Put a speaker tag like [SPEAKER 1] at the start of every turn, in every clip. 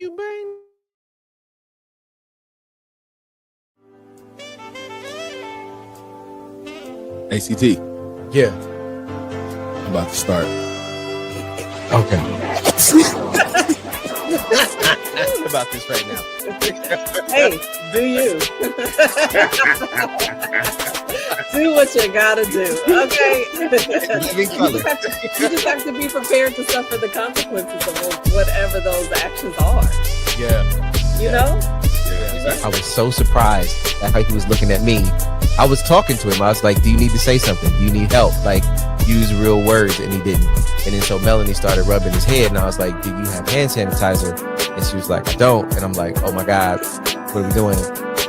[SPEAKER 1] You bang.
[SPEAKER 2] ACT.
[SPEAKER 1] Yeah.
[SPEAKER 2] I'm about to start.
[SPEAKER 1] Okay. About this right now.
[SPEAKER 3] Hey, do you? Do what you gotta do, okay? You just have to be prepared to suffer the consequences of whatever those actions are.
[SPEAKER 1] Yeah.
[SPEAKER 3] You know?
[SPEAKER 1] Yeah. I was so surprised at how he was looking at me. I was talking to him. I was like, do you need to say something? Do you need help? Like, use real words. And he didn't. And then so Melanie started rubbing his head. And I was like, do you have hand sanitizer? And she was like, I don't. And I'm like, oh my God, what are we doing?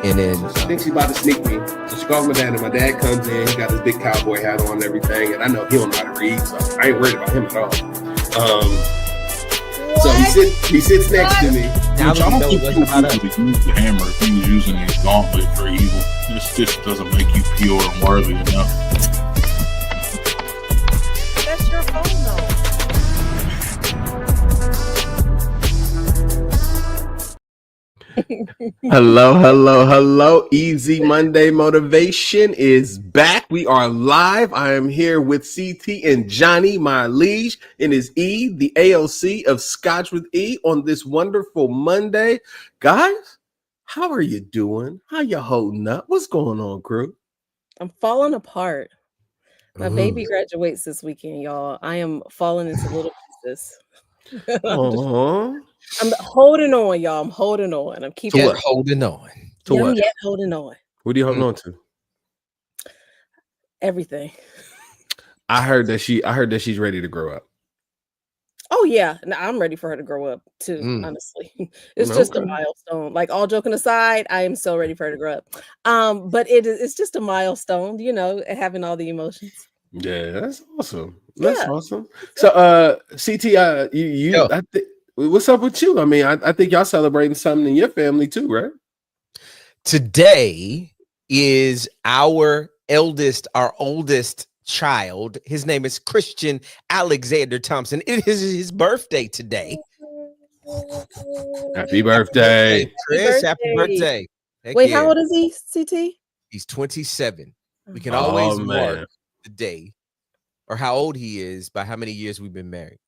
[SPEAKER 1] And then
[SPEAKER 2] I think she's about to sneak me. So she calls my dad, and my dad comes in. He got his big cowboy hat on and everything. And I know he don't know how to read, so I ain't worried about him at all. So he sits next to me.
[SPEAKER 4] Now I don't think people would use the hammer if he was using a gauntlet for evil. This just doesn't make you pure and worthy enough.
[SPEAKER 3] That's your phone, though.
[SPEAKER 2] Hello. Easy Monday Motivation is back. We are live. I am here with CT and Johnny, my liege, and his E, the AOC of Scotch with E, on this wonderful Monday. Guys, how are you doing? How you holding up? What's going on, crew?
[SPEAKER 3] I'm falling apart. My baby graduates this weekend, y'all. I am falling into little pieces. I'm holding on, y'all. I'm holding on. I'm keeping
[SPEAKER 1] holding on.
[SPEAKER 2] To what?
[SPEAKER 3] Yet holding on.
[SPEAKER 2] What are you holding on to?
[SPEAKER 3] Everything.
[SPEAKER 2] I heard that she's ready to grow up.
[SPEAKER 3] Oh yeah, I'm ready for her to grow up too. Honestly, it's just a milestone. Like, all joking aside, I am so ready for her to grow up. But it's just a milestone, you know, having all the emotions.
[SPEAKER 2] Yeah, that's awesome. Awesome. So, CT, what's up with you? I mean, I think y'all celebrating something in your family too, right?
[SPEAKER 1] Today is our oldest child. His name is Christian Alexander Thompson. It is his birthday today.
[SPEAKER 2] Happy birthday,
[SPEAKER 1] Chris. Happy birthday.
[SPEAKER 3] Wait, how old is he, CT?
[SPEAKER 1] He's 27. We can always mark the day or how old he is by how many years we've been married.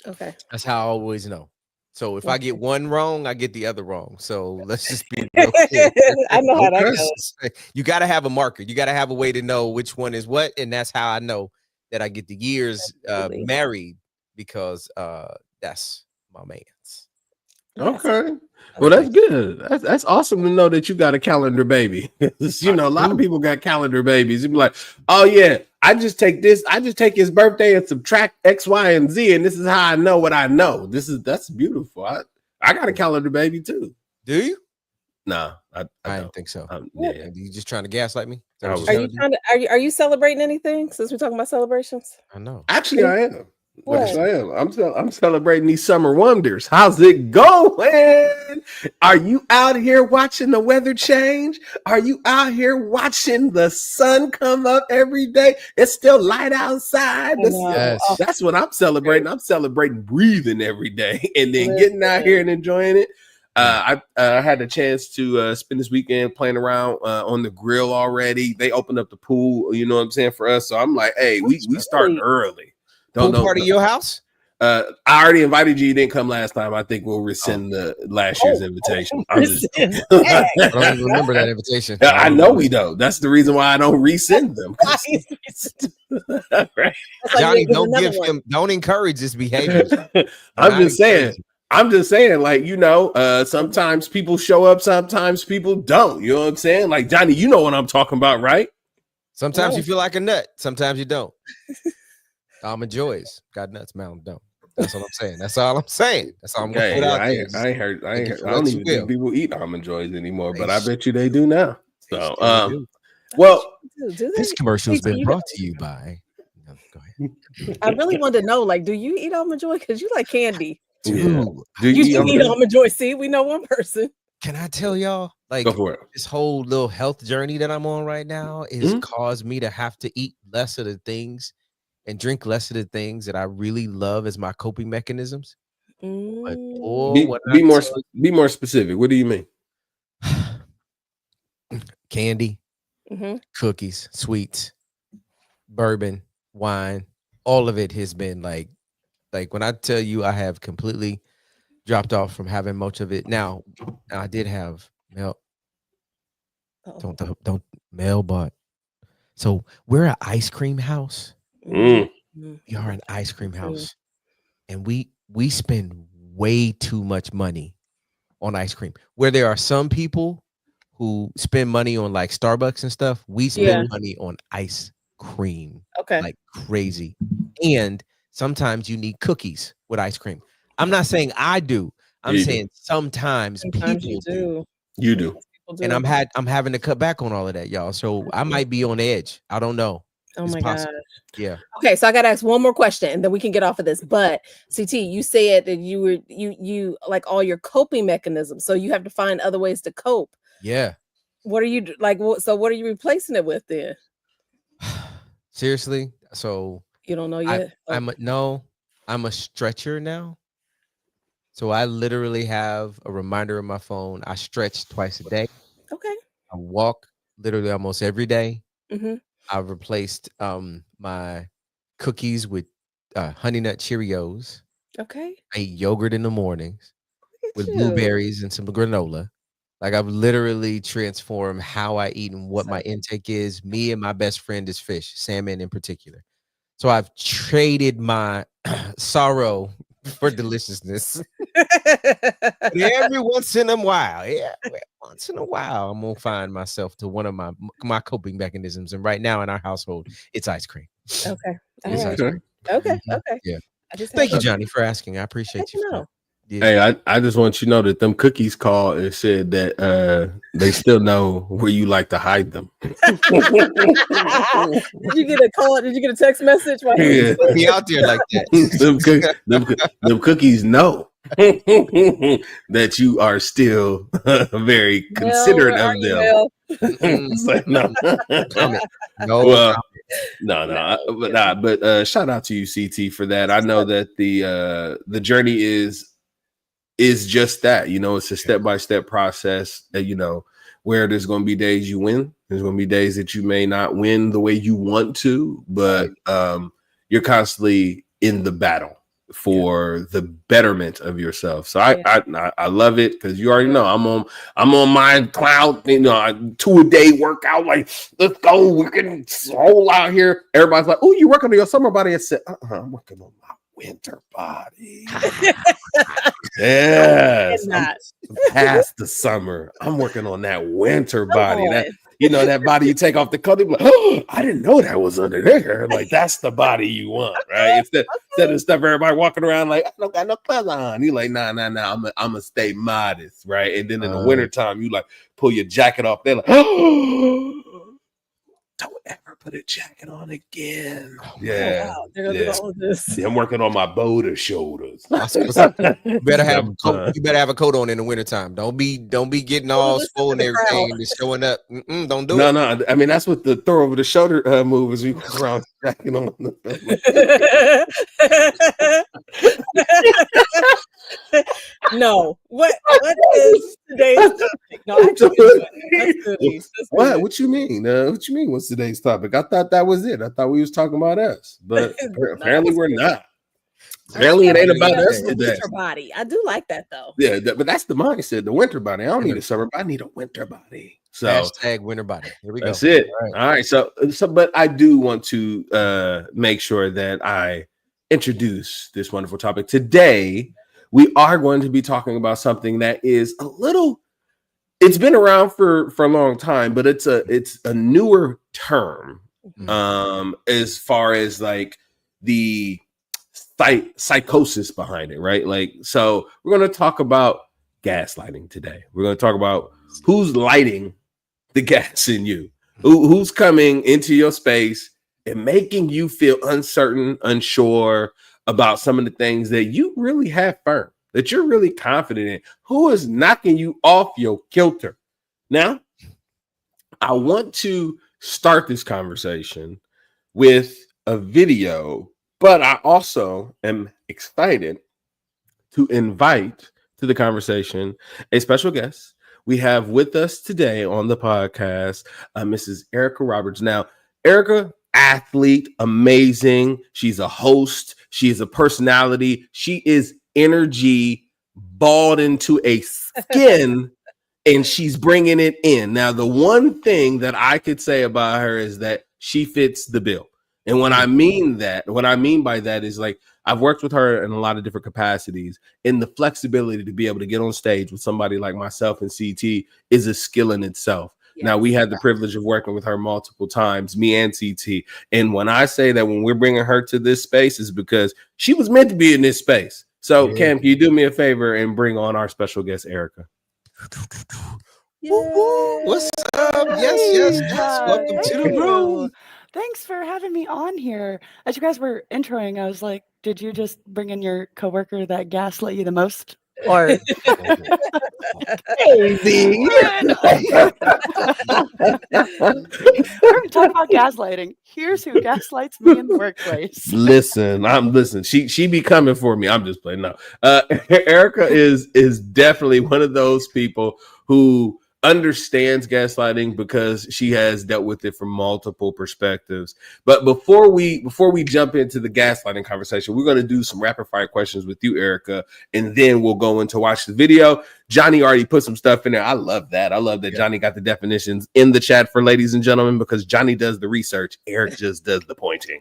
[SPEAKER 3] Okay.
[SPEAKER 1] That's how I always know. So if I get one wrong, I get the other wrong. So let's just be real clear.
[SPEAKER 3] I know how that goes.
[SPEAKER 1] You got to have a marker. You got to have a way to know which one is what. And that's how I know that I get the years married, because that's my man's.
[SPEAKER 2] Okay. Well, that's good. That's awesome to know that you got a calendar baby. You know, a lot of people got calendar babies. You'd be like, oh yeah, I just take his birthday and subtract X, Y, and Z, and this is how I know what I know. That's beautiful. I got a calendar baby too.
[SPEAKER 1] Do you?
[SPEAKER 2] No, I
[SPEAKER 1] don't think so.
[SPEAKER 2] Yeah.
[SPEAKER 1] You just trying to gaslight me?
[SPEAKER 3] Are you celebrating anything since we're talking about celebrations?
[SPEAKER 1] I know.
[SPEAKER 2] Actually, I am. Yes, I am. I'm celebrating these summer wonders. How's it going? Are you out here watching the weather change? Are you out here watching the sun come up every day? It's still light outside. That's what I'm celebrating. I'm celebrating breathing every day and then getting out here and enjoying it. I had a chance to spend this weekend playing around on the grill already. They opened up the pool, you know what I'm saying, for us. So I'm like, hey, we starting early.
[SPEAKER 1] Don't know part of your house?
[SPEAKER 2] I already invited you. You didn't come last time. I think we'll rescind the last year's invitation. I
[SPEAKER 1] don't even remember that invitation.
[SPEAKER 2] I know we don't. That's the reason why I don't rescind them.
[SPEAKER 1] Right. Johnny, don't encourage this behavior.
[SPEAKER 2] I'm just saying, like, you know, sometimes people show up, sometimes people don't. You know what I'm saying? Like, Johnny, you know what I'm talking about, right?
[SPEAKER 1] Sometimes you feel like a nut. Sometimes you don't. Almond Joys got nuts, Mountain don't. That's what I'm saying. That's all I'm saying. That's all I'm gonna put out there.
[SPEAKER 2] I ain't heard. I don't even think people eat Almond Joys anymore, but I bet you they do now. So, well,
[SPEAKER 1] this commercial's been brought to you by. No, go ahead.
[SPEAKER 3] I really want to know, like, do you eat Almond Joy? Because you like candy.
[SPEAKER 2] Yeah.
[SPEAKER 3] Do you eat Almond Joy? See, we know one person.
[SPEAKER 1] Can I tell y'all, like,
[SPEAKER 2] go for it.
[SPEAKER 1] This whole little health journey that I'm on right now is caused me to have to eat less of the things and drink less of the things that I really love as my coping mechanisms. But
[SPEAKER 2] Be more specific. What do you mean?
[SPEAKER 1] Candy, cookies, sweets, bourbon, wine, all of it has been like when I tell you I have completely dropped off from having much of it. Now I did have Mel. Don't Mel bought. So we're an ice cream house. We are an ice cream house, and we spend way too much money on ice cream. Where there are some people who spend money on like Starbucks and stuff, we spend money on ice cream like crazy. And sometimes you need cookies with ice cream. I'm not saying I do. I'm saying sometimes people do.
[SPEAKER 2] You do.
[SPEAKER 1] And I'm having to cut back on all of that, y'all. So I might be on edge. I don't know.
[SPEAKER 3] Oh my gosh.
[SPEAKER 1] Yeah.
[SPEAKER 3] Okay, so I gotta ask one more question and then we can get off of this. But CT, you said that you like all your coping mechanisms, so you have to find other ways to cope.
[SPEAKER 1] Yeah.
[SPEAKER 3] What are you like? So what are you replacing it with then?
[SPEAKER 1] Seriously? So
[SPEAKER 3] you don't know yet?
[SPEAKER 1] I'm a stretcher now. So I literally have a reminder on my phone. I stretch twice a day.
[SPEAKER 3] Okay.
[SPEAKER 1] I walk literally almost every day. I've replaced my cookies with Honey Nut Cheerios.
[SPEAKER 3] Okay.
[SPEAKER 1] I eat yogurt in the mornings with blueberries and some granola. Like I've literally transformed how I eat and what my intake is. Me and my best friend is fish, salmon in particular. So I've traded my sorrow for deliciousness. Every once in a while, I'm gonna find myself to one of my coping mechanisms. And right now in our household, it's ice cream.
[SPEAKER 3] Okay.
[SPEAKER 2] It's ice cream.
[SPEAKER 3] Okay.
[SPEAKER 1] Yeah. Thank you, Johnny, for asking. I appreciate you.
[SPEAKER 2] Hey, I just want you to know that them cookies called and said that they still know where you like to hide them.
[SPEAKER 3] Did you get a call? Did you get a text message?
[SPEAKER 1] Be out there like that.
[SPEAKER 2] them cookies know that you are still very considerate of them. Like, no. But shout out to you, CT, for that. I know that the journey is just that, it's a step-by-step process, where there's going to be days you win. There's going to be days that you may not win the way you want to, but you're constantly in the battle for the betterment of yourself. So I love it, because you already know I'm on my cloud, 2-a-day workout. Like, let's go. We're getting whole out here. Everybody's like, "Oh, you working on your summer body?" I said, I'm working on my winter body. Yes, past the summer. I'm working on that winter body. That body you take off the coat. Like, oh, I didn't know that was under there. Like, that's the body you want, right? Instead of stuff everybody walking around like, I don't got no clothes on. You like, nah. I'm gonna stay modest, right? And then in the wintertime, you like pull your jacket off. They're like, oh, don't ever put a jacket on again. Yeah.
[SPEAKER 3] Oh, wow. They're gonna do all of this.
[SPEAKER 2] I'm working on my boulder shoulders.
[SPEAKER 1] You better have a coat on in the wintertime. Don't be getting all swollen and everything and showing up. Don't do it.
[SPEAKER 2] No. I mean, that's what the throw over the shoulder move is. We walk around jacket on.
[SPEAKER 3] No. What is today's topic? No, actually,
[SPEAKER 2] what you mean? What you mean? What's today's topic? I thought that was it. I thought we was talking about us, but apparently we're not. Apparently it ain't about us today.
[SPEAKER 3] Winter body. I do like that though.
[SPEAKER 2] Yeah, but that's the mindset. The winter body. I don't need a summer body. I need a winter body. So
[SPEAKER 1] hashtag winter body. Here we go.
[SPEAKER 2] That's it. All right. So, but I do want to make sure that I introduce this wonderful topic today. We are going to be talking about something that is it's been around for a long time, but it's a newer term as far as like the psychosis behind it, right? Like, so we're going to talk about gaslighting today. We're going to talk about who's lighting the gas in you, who's coming into your space and making you feel uncertain, unsure about some of the things that you really have firm, that you're really confident in, who is knocking you off your kilter. Now, I want to start this conversation with a video, but I also am excited to invite to the conversation a special guest. We have with us today on the podcast, Mrs. Erica Roberts. Now, Erica, athlete, amazing. She's a host. She is a personality. She is energy balled into a skin, and she's bringing it in. Now, the one thing that I could say about her is that she fits the bill. And what I mean by that is, like, I've worked with her in a lot of different capacities, and the flexibility to be able to get on stage with somebody like myself and CT is a skill in itself. Yes. Now, we had the privilege of working with her multiple times, me and CT. And when I say that when we're bringing her to this space, is because she was meant to be in this space. So, Cam, can you do me a favor and bring on our special guest, Erica?
[SPEAKER 1] What's up? Yes. Welcome to the room.
[SPEAKER 5] Thanks for having me on here. As you guys were introing, I was like, did you just bring in your coworker that gaslit you the most? Or
[SPEAKER 1] crazy.
[SPEAKER 5] We're going to talk about gaslighting. Here's who gaslights me in the workplace.
[SPEAKER 2] Listen. She be coming for me. I'm just playing. No. Erica is definitely one of those people who understands gaslighting because she has dealt with it from multiple perspectives. But before we jump into the gaslighting conversation, we're going to do some rapid fire questions with you, Erica, and then we'll go into watch the video. Johnny already put some stuff in there. I love that. Johnny got the definitions in the chat for ladies and gentlemen, because Johnny does the research. Eric just does the pointing.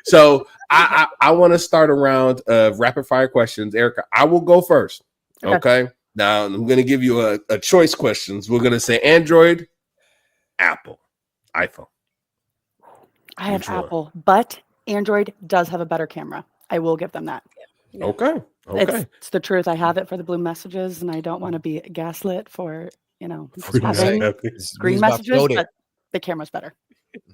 [SPEAKER 2] So I want to start a round of rapid fire questions. Erica, I will go first. Okay. Now, I'm going to give you a choice questions. We're going to say Android, Apple, iPhone.
[SPEAKER 5] I have Apple, but Android does have a better camera. I will give them that.
[SPEAKER 2] Yeah. Okay.
[SPEAKER 5] It's the truth. I have it for the blue messages, and I don't want to be gaslit for, having green messages, but the camera's better.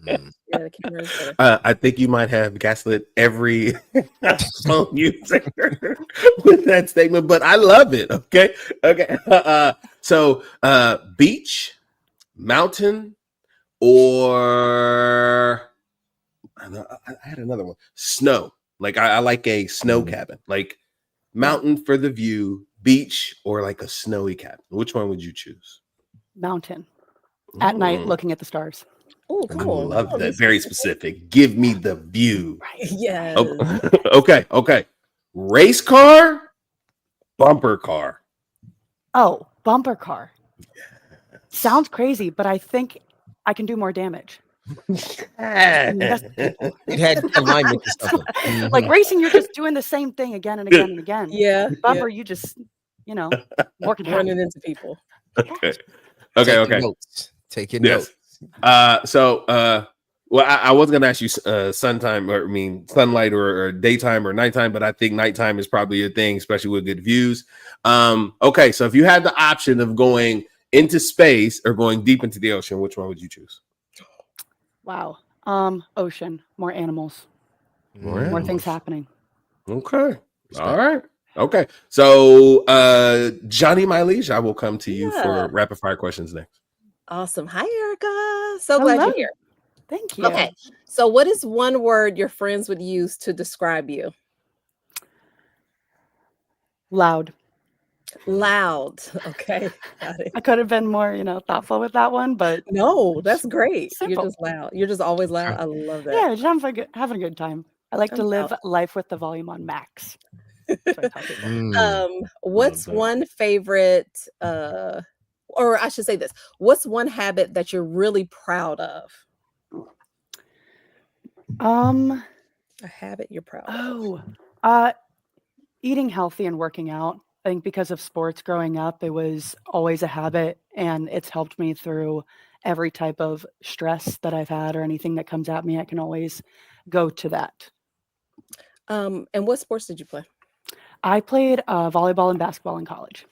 [SPEAKER 3] Yeah, the camera is better.
[SPEAKER 2] I think you might have gaslit every phone user with that statement, but I love it. Okay. So beach, mountain, or I had another one. Snow. Like I like a snow cabin. Like mountain for the view, beach, or like a snowy cabin. Which one would you choose?
[SPEAKER 5] Mountain. At night, looking at the stars.
[SPEAKER 3] Oh, cool.
[SPEAKER 2] I love that. Very specific. Give me the view.
[SPEAKER 3] Right. Yeah.
[SPEAKER 2] Okay. Race car, bumper car.
[SPEAKER 5] Oh, bumper car. Sounds crazy, but I think I can do more damage.
[SPEAKER 1] It had alignment to something.
[SPEAKER 5] Like racing, you're just doing the same thing again and again and again.
[SPEAKER 3] Yeah.
[SPEAKER 5] Bumper, you just, working
[SPEAKER 3] running into people.
[SPEAKER 2] Okay.
[SPEAKER 1] Take your notes.
[SPEAKER 2] Well, I was going to ask you sunlight or daytime or nighttime, but I think nighttime is probably your thing, especially with good views. Okay, so if you had the option of going into space or going deep into the ocean, which one would you choose?
[SPEAKER 5] Wow. Ocean, more animals, more things happening.
[SPEAKER 2] Okay. All right. Okay. So, Johnny, my liege, I will come to you for rapid fire questions next.
[SPEAKER 3] Awesome. Hi, Erica. So glad you're here.
[SPEAKER 5] Thank you.
[SPEAKER 3] Okay. So what is one word your friends would use to describe you?
[SPEAKER 5] Loud.
[SPEAKER 3] Okay. Got it.
[SPEAKER 5] I could have been more, thoughtful with that one, but
[SPEAKER 3] no, that's great.
[SPEAKER 5] Simple.
[SPEAKER 3] You're just loud. You're just always loud. I love that.
[SPEAKER 5] Yeah, just having a good time. I like to live life with the volume on max.
[SPEAKER 3] What's one favorite or I should say this, what's one habit that you're really proud of? A habit you're proud of.
[SPEAKER 5] Eating healthy and working out. I think because of sports growing up, it was always a habit, and it's helped me through every type of stress that I've had or anything that comes at me. I can always go to that.
[SPEAKER 3] And what sports did you play?
[SPEAKER 5] I played volleyball and basketball in college.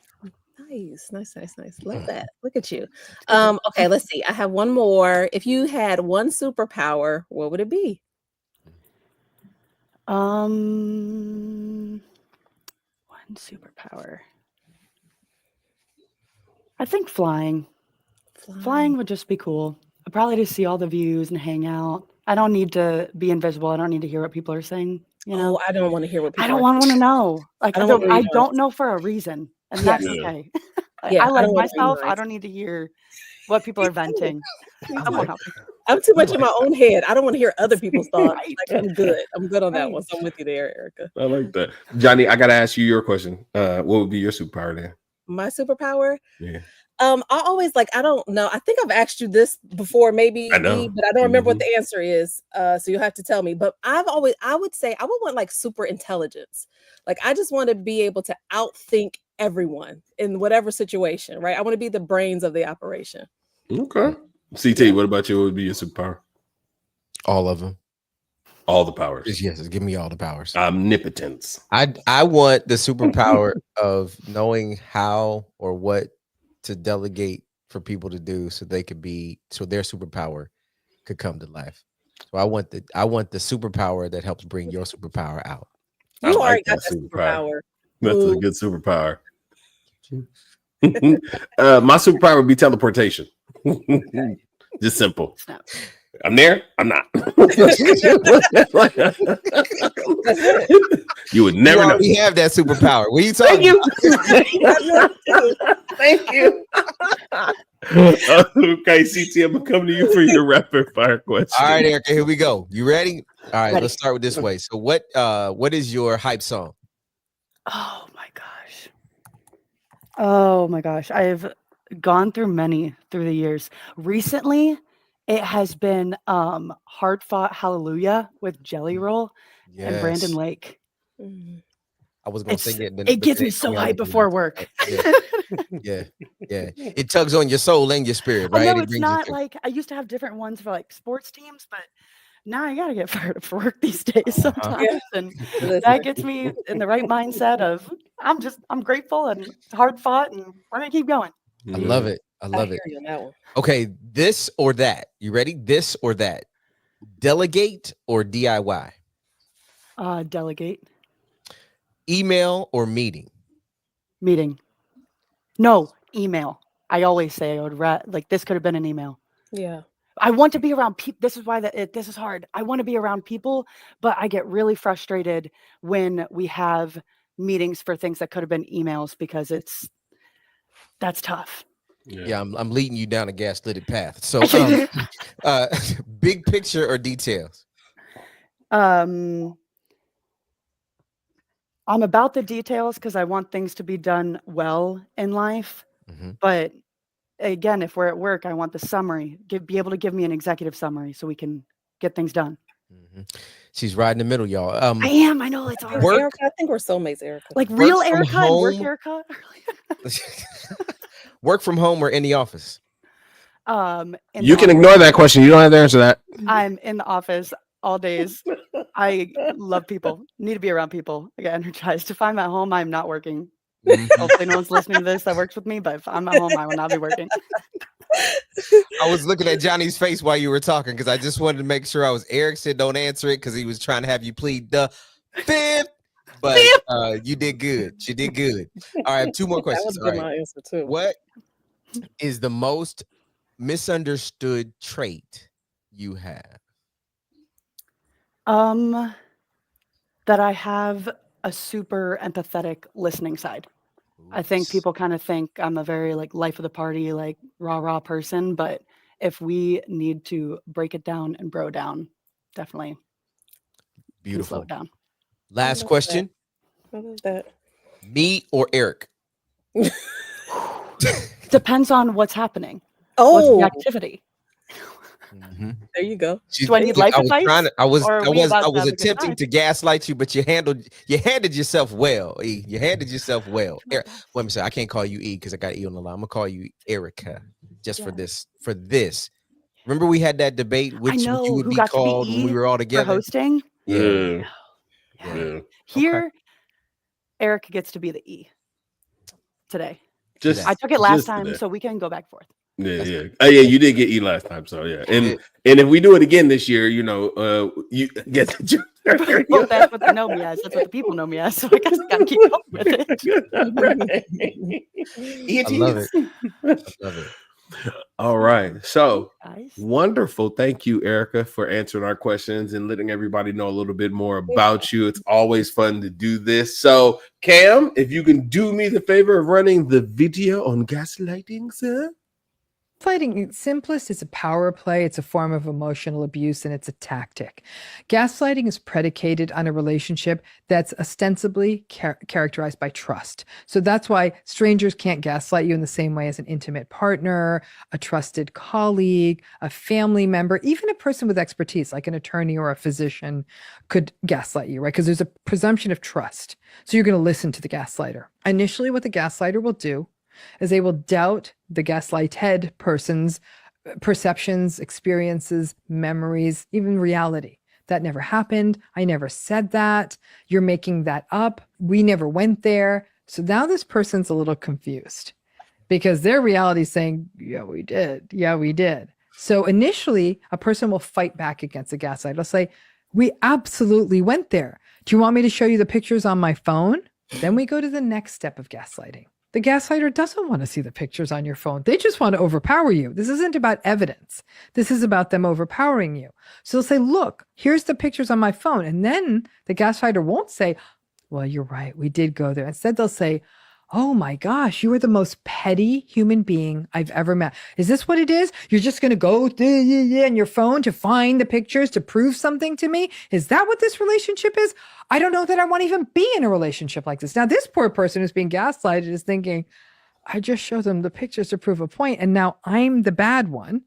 [SPEAKER 3] Nice. Love that. Look at you. Okay, let's see. I have one more. If you had one superpower, what would it be?
[SPEAKER 5] One superpower. I think flying. Flying would just be cool. I'd probably just see all the views and hang out. I don't need to be invisible. I don't need to hear what people are saying. You know,
[SPEAKER 3] I don't want to hear what people
[SPEAKER 5] I don't want to know. Like,
[SPEAKER 3] I
[SPEAKER 5] I
[SPEAKER 3] don't wanna
[SPEAKER 5] don't
[SPEAKER 3] know.
[SPEAKER 5] know for a reason, and
[SPEAKER 3] Yes.
[SPEAKER 5] that's okay.
[SPEAKER 3] Yeah,
[SPEAKER 5] I
[SPEAKER 3] I
[SPEAKER 5] like
[SPEAKER 3] don't wanna be
[SPEAKER 5] myself. I
[SPEAKER 3] nice.
[SPEAKER 5] don't need to hear what people are venting. That won't help me.
[SPEAKER 3] I'm too much in my own head. I don't want to hear other people's thoughts.
[SPEAKER 5] Right.
[SPEAKER 3] Like, I'm good. I'm good on that
[SPEAKER 5] Right.
[SPEAKER 3] one. So I'm with you there, Erica.
[SPEAKER 2] I like that. Johnny, I gotta ask you your question. What would be your superpower then?
[SPEAKER 3] My superpower?
[SPEAKER 2] Yeah.
[SPEAKER 3] I always I don't know. I think I've asked you this before, maybe,
[SPEAKER 2] I know.
[SPEAKER 3] E, but I don't remember what the answer is. So you'll have to tell me. But I would say I would want like super intelligence. Like I just want to be able to outthink everyone in whatever situation, right? I want to be the brains of the operation.
[SPEAKER 2] Okay. CT, what about you? What would be your superpower?
[SPEAKER 1] All of them.
[SPEAKER 2] All the powers.
[SPEAKER 1] Yes, give me all the powers.
[SPEAKER 2] Omnipotence.
[SPEAKER 1] I want the superpower of knowing how or what to delegate for people to do so they could be so their superpower could come to life. So I want the superpower that helps bring your superpower out.
[SPEAKER 3] You
[SPEAKER 2] I
[SPEAKER 3] already
[SPEAKER 2] like
[SPEAKER 3] got that superpower.
[SPEAKER 2] That's a good superpower. My superpower would be teleportation. Just simple. I'm there. I'm not. You would never know.
[SPEAKER 1] You have that superpower. What are you talking
[SPEAKER 2] about? Thank you. Okay, CT, I'm coming to you for your rapid fire question.
[SPEAKER 1] All right, Erica, here we go. You ready? All right, let's start with this way. So what is your hype song?
[SPEAKER 5] Oh my gosh. I've gone through many through the years. Recently, it has been Hard Fought Hallelujah with Jelly Roll and Brandon Lake.
[SPEAKER 1] I was gonna sing it.
[SPEAKER 5] It gets me so hyped before work.
[SPEAKER 1] Yeah. It tugs on your soul and your spirit, right?
[SPEAKER 5] I know it's not like I used to have different ones for like sports teams, but now I gotta get fired up for work these days sometimes, and that gets me in the right mindset of I'm grateful and hard fought, and we're gonna keep going.
[SPEAKER 1] I love it. I love it.
[SPEAKER 3] On that one.
[SPEAKER 1] Okay, this or that. You ready? This or that. Delegate or DIY?
[SPEAKER 5] Delegate.
[SPEAKER 1] Email or meeting?
[SPEAKER 5] Meeting. No, email. I always say I would this could have been an email.
[SPEAKER 3] Yeah.
[SPEAKER 5] I want to be around people. This is why this is hard. I want to be around people, but I get really frustrated when we have meetings for things that could have been emails because that's tough.
[SPEAKER 1] Yeah, I'm leading you down a gaslit path. So, big picture or details?
[SPEAKER 5] I'm about the details because I want things to be done well in life. But again, if we're at work, I want the summary. Be able to give me an executive summary so we can get things done.
[SPEAKER 1] She's right in the middle, y'all.
[SPEAKER 5] I am. I know it's hard.
[SPEAKER 3] Erica, I think we're soulmates, Erica.
[SPEAKER 5] Like real Erica and work Erica.
[SPEAKER 1] Work from home or in the office?
[SPEAKER 2] You can ignore that question. You don't have to answer that.
[SPEAKER 5] I'm in the office all days. I love people. Need to be around people. I get energized. If I'm at home, I'm not working. Hopefully no one's listening to this that works with me, but if I'm at home, I will not be working.
[SPEAKER 1] I was looking at Johnny's face while you were talking because I just wanted to make sure Eric said don't answer it because he was trying to have you plead the fifth. But you did good. You did good. All right, 2 more questions.
[SPEAKER 3] That was my answer too.
[SPEAKER 1] What is the most misunderstood trait you have?
[SPEAKER 5] That I have a super empathetic listening side. I think people kind of think I'm a very life of the party, rah person, but if we need to break it down and bro down, definitely
[SPEAKER 1] beautiful.
[SPEAKER 5] Slow it down.
[SPEAKER 1] Last question.
[SPEAKER 3] What is that?
[SPEAKER 1] Me or Eric?
[SPEAKER 5] Depends on what's happening. What's the activity?
[SPEAKER 3] There you go.
[SPEAKER 5] Do I need life advice?
[SPEAKER 1] I was attempting to gaslight you, but you handled yourself well. E. You handled yourself well. Wait a minute, I can't call you E because I got E on the line. I'm gonna call you Erica just for this. For this, remember we had that debate which you would be called when we were all together
[SPEAKER 5] for hosting.
[SPEAKER 2] Yeah.
[SPEAKER 5] Here, Eric gets to be the E today.
[SPEAKER 2] I
[SPEAKER 5] took it last time, so we can go back and forth.
[SPEAKER 2] Yeah. Oh, yeah, you did get E last time, so yeah. And if we do it again this year, you get the
[SPEAKER 5] well, that's what they know me as. That's what the people know me as. So I guess I gotta keep up with it.
[SPEAKER 1] I love it.
[SPEAKER 2] All right. So
[SPEAKER 5] guys.
[SPEAKER 2] Wonderful. Thank you, Erica, for answering our questions and letting everybody know a little bit more about you. It's always fun to do this. So, Cam, if you can do me the favor of running the video on gaslighting, sir.
[SPEAKER 6] Gaslighting, simplest, is a power play, it's a form of emotional abuse, and it's a tactic. Gaslighting is predicated on a relationship that's ostensibly characterized by trust. So that's why strangers can't gaslight you in the same way as an intimate partner, a trusted colleague, a family member, even a person with expertise like an attorney or a physician could gaslight you, right? Because there's a presumption of trust. So you're going to listen to the gaslighter. Initially, what the gaslighter will do is they will doubt the gaslighted person's perceptions, experiences, memories, even reality. That never happened. I never said that. You're making that up. We never went there. So now this person's a little confused because their reality is saying, yeah, we did. Yeah, we did. So initially, a person will fight back against the gaslight. They'll say, we absolutely went there. Do you want me to show you the pictures on my phone? Then we go to the next step of gaslighting. The gaslighter doesn't want to see the pictures on your phone. They just want to overpower you. This isn't about evidence. This is about them overpowering you. So they'll say, look, here's the pictures on my phone. And then the gaslighter won't say, well, you're right, we did go there. Instead, they'll say, oh my gosh, you are the most petty human being I've ever met. Is this what it is? You're just going to go in your phone to find the pictures to prove something to me? Is that what this relationship is? I don't know that I want to even be in a relationship like this. Now, this poor person who's being gaslighted is thinking, I just showed them the pictures to prove a point, and now I'm the bad one.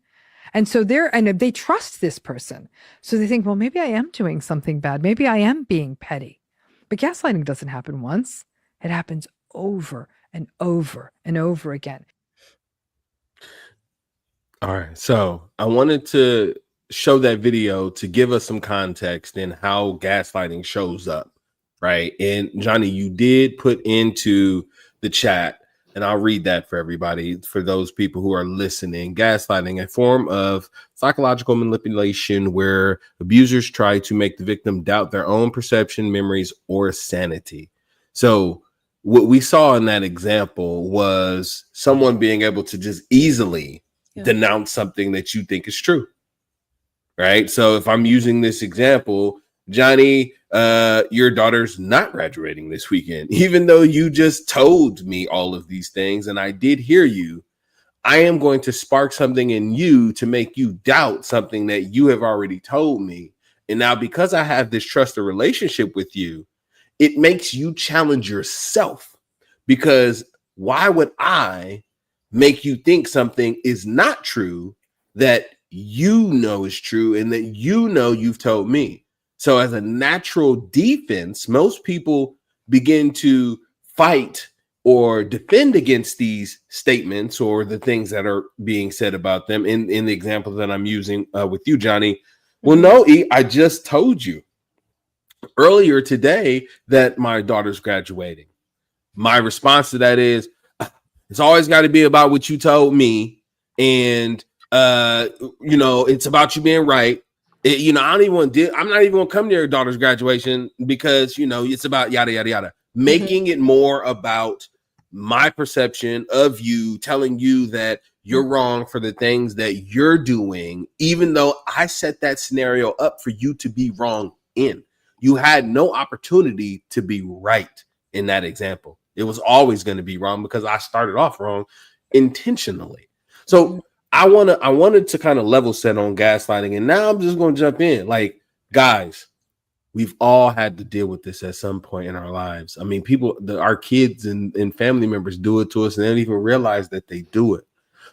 [SPEAKER 6] And so they trust this person. So they think, well, maybe I am doing something bad. Maybe I am being petty. But gaslighting doesn't happen once. It happens over and over and over again.
[SPEAKER 2] All right. So I wanted to show that video to give us some context in how gaslighting shows up. Right. And Johnny, you did put into the chat, and I'll read that for everybody, for those people who are listening. Gaslighting, a form of psychological manipulation where abusers try to make the victim doubt their own perception, memories, or sanity. So what we saw in that example was someone being able to just easily denounce something that you think is true. Right. So if I'm using this example, Johnny, your daughter's not graduating this weekend, even though you just told me all of these things and I did hear you, I am going to spark something in you to make you doubt something that you have already told me. And now, because I have this trusted relationship with you, it makes you challenge yourself, because why would I make you think something is not true that you know is true and that you know you've told me? So as a natural defense, most people begin to fight or defend against these statements or the things that are being said about them. In the example that I'm using with you, Johnny, well, no, I just told you earlier today that my daughter's graduating. My response to that is, it's always got to be about what you told me. And, it's about you being right. I'm not even going to come to your daughter's graduation because, it's about yada, yada, yada. Making it more about my perception of you, telling you that you're wrong for the things that you're doing, even though I set that scenario up for you to be wrong in. You had no opportunity to be right in that example. It was always going to be wrong because I started off wrong intentionally. So I wanted to kind of level set on gaslighting. And now I'm just going to jump in. Like, guys, we've all had to deal with this at some point in our lives. I mean, our kids and family members do it to us and they don't even realize that they do it.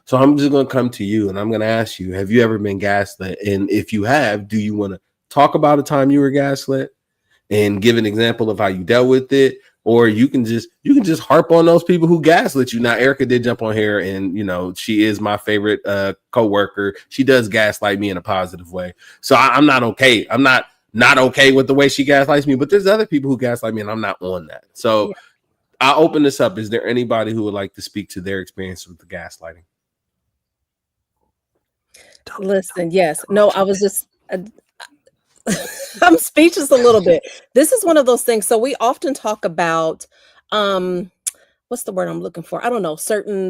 [SPEAKER 2] So I'm just going to come to you and I'm going to ask you, have you ever been gaslit? And if you have, do you want to talk about a time you were gaslit and give an example of how you dealt with it? Or you can just harp on those people who gaslit you. Now, Erica did jump on here and, she is my favorite coworker. She does gaslight me in a positive way. So I'm not okay. I'm not okay with the way she gaslights me, but there's other people who gaslight me and I'm not on that. So I'll open this up. Is there anybody who would like to speak to their experience with the gaslighting?
[SPEAKER 3] Listen, yes. No, I was just... I'm speechless a little bit. This is one of those things. So we often talk about, what's the word I'm looking for? I don't know, certain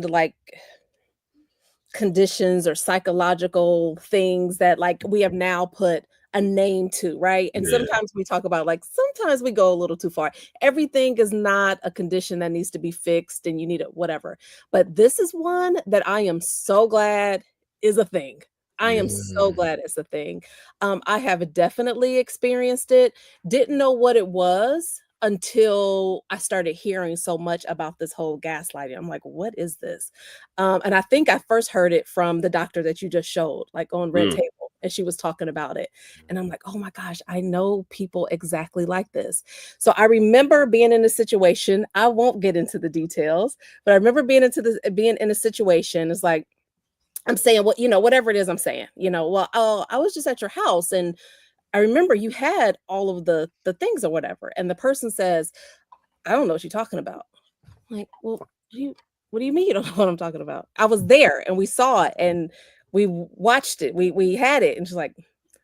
[SPEAKER 3] conditions or psychological things that like we have now put a name to, right? And sometimes we talk about like sometimes we go a little too far. Everything is not a condition that needs to be fixed and you need it, whatever. But this is one that I am so glad is a thing. I am so glad it's a thing. I have definitely experienced it. Didn't know what it was until I started hearing so much about this whole gaslighting. I'm like, what is this? And I think I first heard it from the doctor that you just showed, like on Red Table, and she was talking about it. And I'm like, oh my gosh, I know people exactly like this. So I remember being in a situation. I won't get into the details, but I remember being in a situation. It's like I'm saying what, whatever it is I'm saying, well, oh, I was just at your house and I remember you had all of the things or whatever. And the person says, I don't know what you're talking about. I'm like, well, what do you mean you don't know what I'm talking about? I was there and we saw it and we watched it. We had it. And she's like,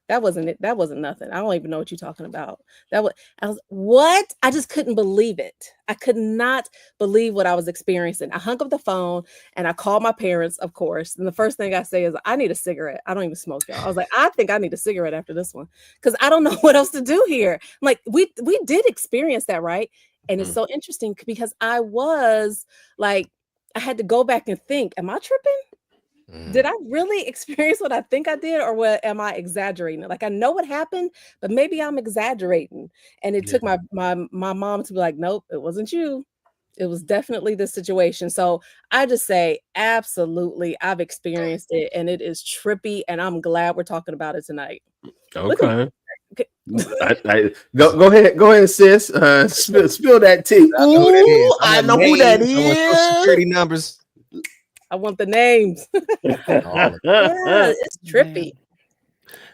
[SPEAKER 3] that wasn't it. That wasn't nothing. I don't even know what you're talking about. I was what? I just couldn't believe it. I could not believe what I was experiencing. I hung up the phone and I called my parents, of course. And the first thing I say is, I need a cigarette. I don't even smoke, y'all. I was like, I think I need a cigarette after this one because I don't know what else to do here. I'm like, we did experience that, right? And it's so interesting because I was like, I had to go back and think, am I tripping? Did I really experience what I think I did, or what am I exaggerating? Like I know what happened, but maybe I'm exaggerating. And it took my mom to be like, nope, it wasn't you. It was definitely the situation. So I just say, absolutely, I've experienced it, and it is trippy. And I'm glad we're talking about it tonight.
[SPEAKER 2] Okay. Go ahead, sis. Spill that tea. I know who that is.
[SPEAKER 1] I want Social Security numbers.
[SPEAKER 3] I want the names. Yeah, it's trippy.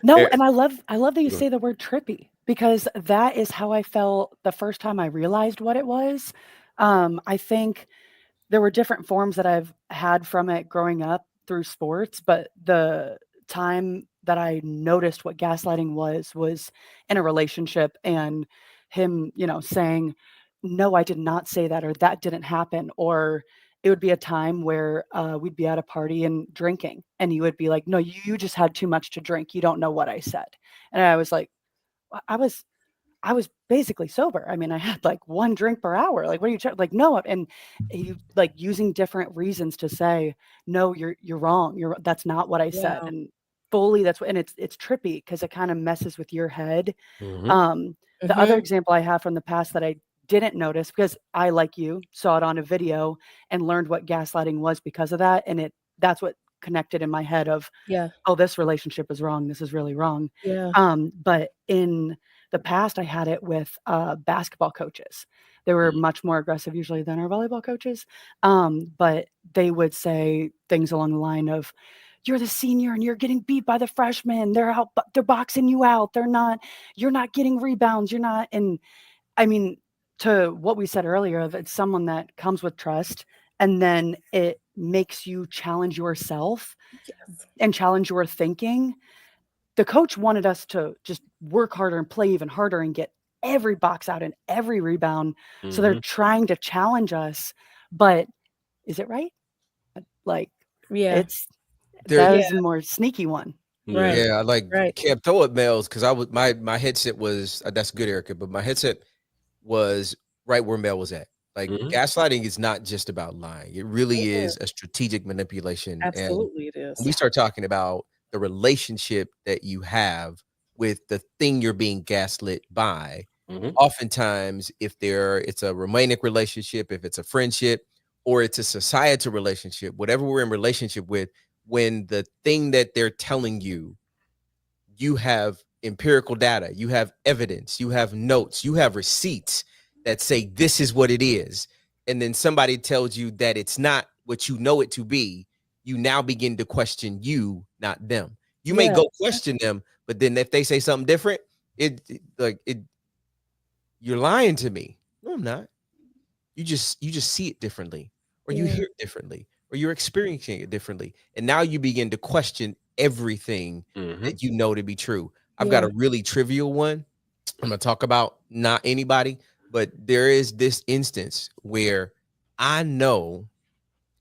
[SPEAKER 5] No, and I love that you say the word trippy because that is how I felt the first time I realized what it was. I think there were different forms that I've had from it growing up through sports, but the time that I noticed what gaslighting was in a relationship and him, saying, no, I did not say that, or that didn't happen, or it would be a time where we'd be at a party and drinking and you would be like, no, you just had too much to drink. You don't know what I said. And I was like, I was basically sober. I mean, I had like one drink per hour. Like, what are you like? No. And you like using different reasons to say, no, you're wrong. That's not what I said. And fully that's what, and it's trippy because it kind of messes with your head. The other example I have from the past that I didn't notice because I, like you, saw it on a video and learned what gaslighting was because of that. And that's what connected in my head of, oh, this relationship is wrong. This is really wrong. But in the past, I had it with basketball coaches. They were much more aggressive usually than our volleyball coaches. But they would say things along the line of, you're the senior and you're getting beat by the freshmen. They're boxing you out. You're not getting rebounds. You're not. And I mean, to what we said earlier, of it's someone that comes with trust, and then it makes you challenge yourself and challenge your thinking. The coach wanted us to just work harder and play even harder and get every box out and every rebound. So they're trying to challenge us, but is it right? Like, that is a more sneaky one.
[SPEAKER 3] Right.
[SPEAKER 1] Yeah, I like kept throw it Mel's because I was my headset was that's good, Erica, but my headset was right where Mel was at. Like gaslighting is not just about lying. It really is a strategic manipulation.
[SPEAKER 3] Absolutely,
[SPEAKER 1] and
[SPEAKER 3] it is.
[SPEAKER 1] When we start talking about the relationship that you have with the thing you're being gaslit by, oftentimes if it's a romantic relationship, if it's a friendship, or it's a societal relationship, whatever we're in relationship with, when the thing that they're telling you, you have empirical data, you have evidence, you have notes, you have receipts that say this is what it is, and then somebody tells you that it's not what you know it to be, you now begin to question you, not them. You may go question them, but then if they say something different, you're lying to me. No, I'm not. You just see it differently, or you hear it differently, or you're experiencing it differently, and now you begin to question everything that you know to be true. I've got a really trivial one. I'm gonna talk about not anybody, but there is this instance where I know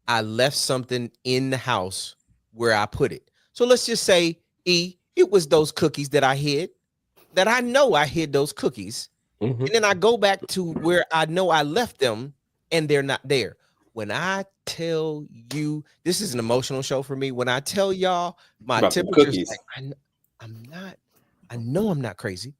[SPEAKER 1] I left something in the house where I put it. So let's just say, it was those cookies that I hid, that I know I hid those cookies.
[SPEAKER 2] Mm-hmm.
[SPEAKER 1] And then I go back to where I know I left them and they're not there. When I tell you, this is an emotional show for me. When I tell y'all my temperature's like, I know I'm not crazy.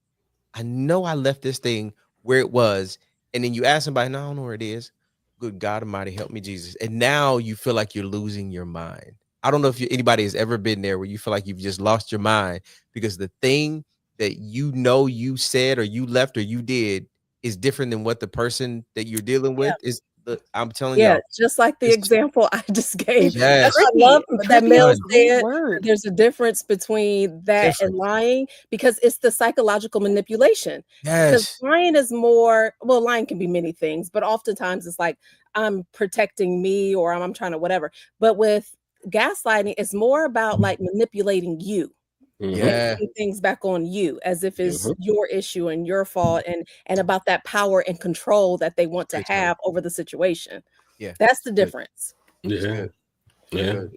[SPEAKER 1] I know I left this thing where it was. And then you ask somebody, no, I don't know where it is. Good God Almighty, help me, Jesus. And now you feel like you're losing your mind. I don't know if anybody has ever been there where you feel like you've just lost your mind because the thing that you know you said or you left or you did is different than what the person that you're dealing with is. I'm telling y'all,
[SPEAKER 3] just like the example I just gave.
[SPEAKER 1] Yes.
[SPEAKER 3] I love that Mel said
[SPEAKER 5] word.
[SPEAKER 3] there's a difference between that and lying because it's the psychological manipulation. Because
[SPEAKER 1] Yes.
[SPEAKER 3] lying is more, well, lying can be many things, but oftentimes it's like I'm protecting me or I'm trying to whatever. But with gaslighting, it's more about like manipulating you.
[SPEAKER 1] Yeah.
[SPEAKER 3] And putting things back on you as if it's
[SPEAKER 2] Mhm.
[SPEAKER 3] your issue and your fault and about that power and control that they want to
[SPEAKER 1] Good
[SPEAKER 3] have over the situation.
[SPEAKER 1] Yeah.
[SPEAKER 3] That's the difference.
[SPEAKER 2] Yeah. Yeah.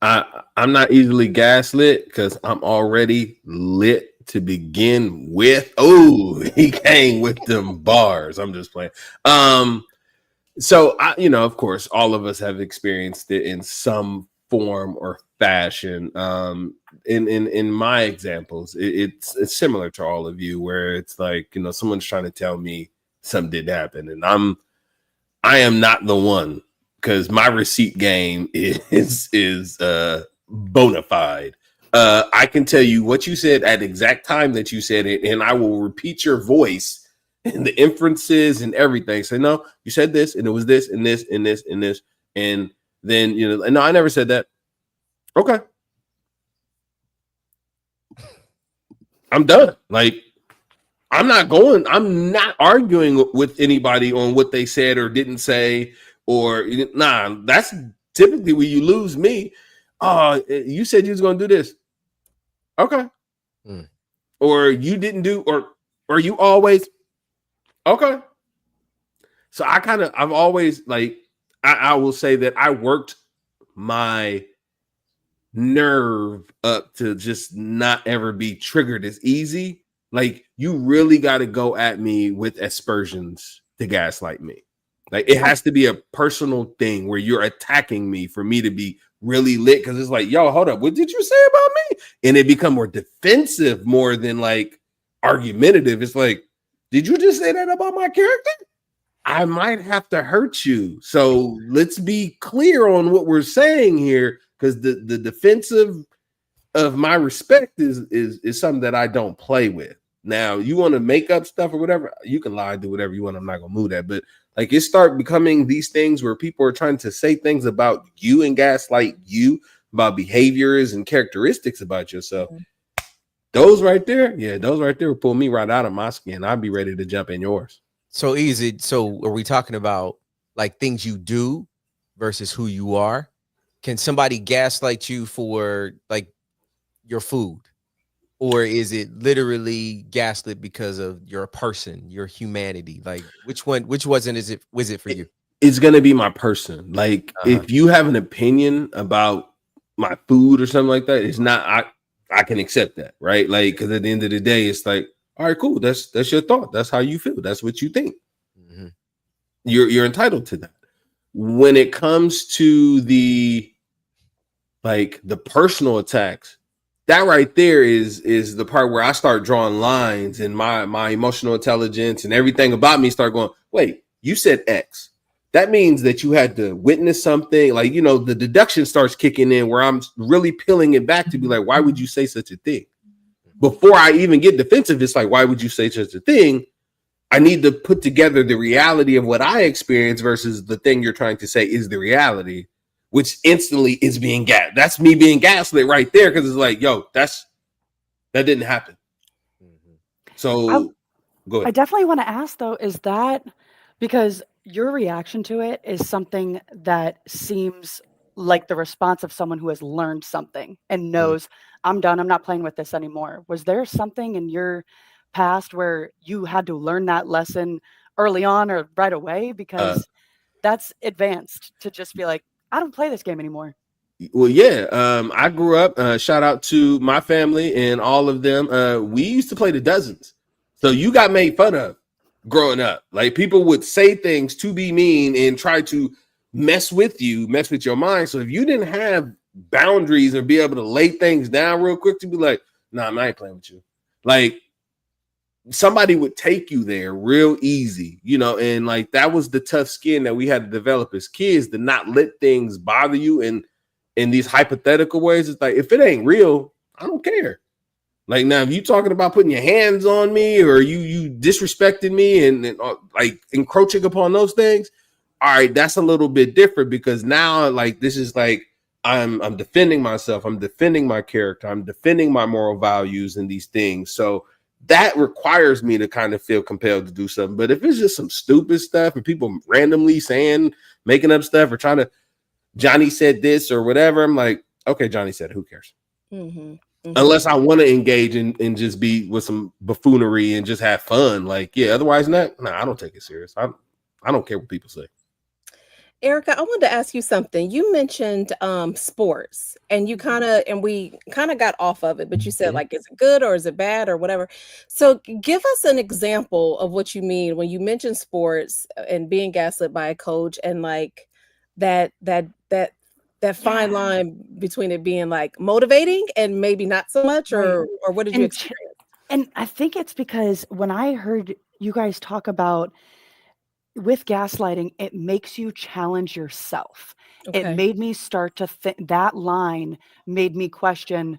[SPEAKER 2] I'm not easily gaslit because I'm already lit to begin with. Oh, he came with them bars. I'm just playing. So I, of course, all of us have experienced it in some form or fashion. In my examples, it's similar to all of you, where it's like someone's trying to tell me something didn't happen, and I am not the one because my receipt game is bona fide. I can tell you what you said at the exact time that you said it, and I will repeat your voice and the inferences and everything. Say, no, you said this, and it was this, and this, and this, and this, and then no, I never said that. Okay, I'm done. Like, I'm not arguing with anybody on what they said or didn't say, or nah. That's typically where you lose me. Oh, you said you was gonna do this. Okay. Or you didn't do, or you always okay. So I've always like, I will say that I worked my nerve up to just not ever be triggered as easy. Like, you really got to go at me with aspersions to gaslight me. Like, it has to be a personal thing where you're attacking me for me to be really lit, because it's like, yo, hold up, what did you say about me? And it become more defensive more than like argumentative. It's like, did you just say that about my character? I might have to hurt you. So let's be clear on what we're saying here, because the defensive of my respect is something that I don't play with. Now, you want to make up stuff or whatever, you can lie, do whatever you want. I'm not gonna move that. But like, it start becoming these things where people are trying to say things about you and gaslight you about behaviors and characteristics about yourself. Those right there will pull me right out of my skin. I'd be ready to jump in yours.
[SPEAKER 1] So easy. So are we talking about like things you do versus who you are? Can somebody gaslight you for like your food? Or is it literally gaslit because of your person, your humanity? Like, which wasn't was it for you?
[SPEAKER 2] It's gonna be my person. Like, if you have an opinion about my food or something like that, it's not, I can accept that, right? Like, because at the end of the day, it's like, all right, cool. That's your thought. That's how you feel. That's what you think.
[SPEAKER 1] Mm-hmm.
[SPEAKER 2] You're entitled to that. When it comes to the personal attacks, that right there is the part where I start drawing lines, and my emotional intelligence and everything about me start going, wait, you said X. That means that you had to witness something. Like, the deduction starts kicking in where I'm really peeling it back to be like, why would you say such a thing? Before I even get defensive, it's like, why would you say such a thing? I need to put together the reality of what I experience versus the thing you're trying to say is the reality, which instantly is being that's me being gaslit right there, because it's like, yo, that didn't happen. So go ahead.
[SPEAKER 5] I definitely want to ask though, is that because your reaction to it is something that seems like the response of someone who has learned something and knows, I'm done, I'm not playing with this anymore. Was there something in your past where you had to learn that lesson early on or right away? Because that's advanced to just be like, I don't play this game anymore.
[SPEAKER 2] Well, yeah. I grew up. Shout out to my family and all of them. We used to play the dozens, so you got made fun of growing up. Like people would say things to be mean and try to mess with you, mess with your mind. So if you didn't have boundaries or be able to lay things down real quick, to be like, nah, I ain't playing with you. Like somebody would take you there real easy, you know, and like that was the tough skin that we had to develop as kids, to not let things bother you. And in these hypothetical ways, it's like if it ain't real, I don't care. Like now, if you talking about putting your hands on me or you disrespecting me and like encroaching upon those things, all right, that's a little bit different because now like this is like I'm defending myself, I'm defending my character, I'm defending my moral values and these things. So that requires me to kind of feel compelled to do something. But if it's just some stupid stuff and people randomly saying, making up stuff or trying to, Johnny said this or whatever, I'm like, okay, Johnny said it, who cares?
[SPEAKER 3] Mm-hmm.
[SPEAKER 2] Unless I want to engage and just be with some buffoonery and just have fun. Like, yeah, otherwise not. No, I don't take it serious. I don't care what people say.
[SPEAKER 3] Erica, I wanted to ask you something. You mentioned sports and we kind of got off of it, but you said like, is it good or is it bad or whatever? So give us an example of what you mean when you mention sports and being gaslit by a coach and like that fine line between it being like motivating and maybe not so much, or what did you experience?
[SPEAKER 5] And I think it's because when I heard you guys talk about with gaslighting, it makes you challenge yourself.
[SPEAKER 3] Okay.
[SPEAKER 5] It made me start to think, that line made me question,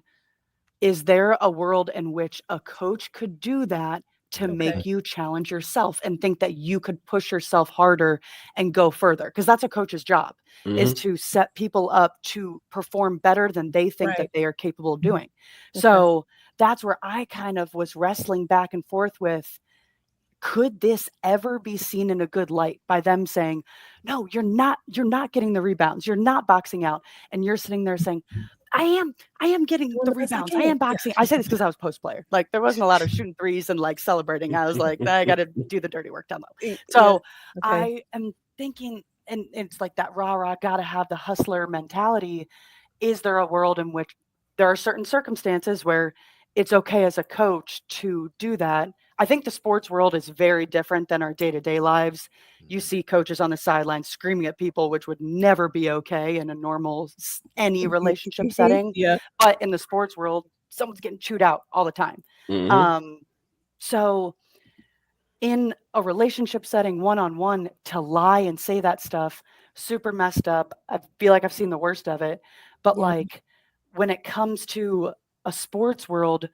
[SPEAKER 5] is there a world in which a coach could do that to make you challenge yourself and think that you could push yourself harder and go further? Because that's a coach's job, is to set people up to perform better than they think that they are capable of doing. So that's where I kind of was wrestling back and forth with, could this ever be seen in a good light by them saying, no, you're not getting the rebounds, you're not boxing out, and you're sitting there saying, I am getting the rebounds, I am boxing. I say this because I was post player. Like there wasn't a lot of shooting threes and like celebrating. I was like, I got to do the dirty work down low. So I am thinking, and it's like that rah, gotta have the hustler mentality. Is there a world in which there are certain circumstances where it's okay as a coach to do that? I think the sports world is very different than our day-to-day lives. You see coaches on the sidelines screaming at people, which would never be okay in a normal, any relationship setting.
[SPEAKER 3] Yeah.
[SPEAKER 5] But in the sports world, someone's getting chewed out all the time. So in a relationship setting, one-on-one, to lie and say that stuff, super messed up. I feel like I've seen the worst of it. But like when it comes to a sports world,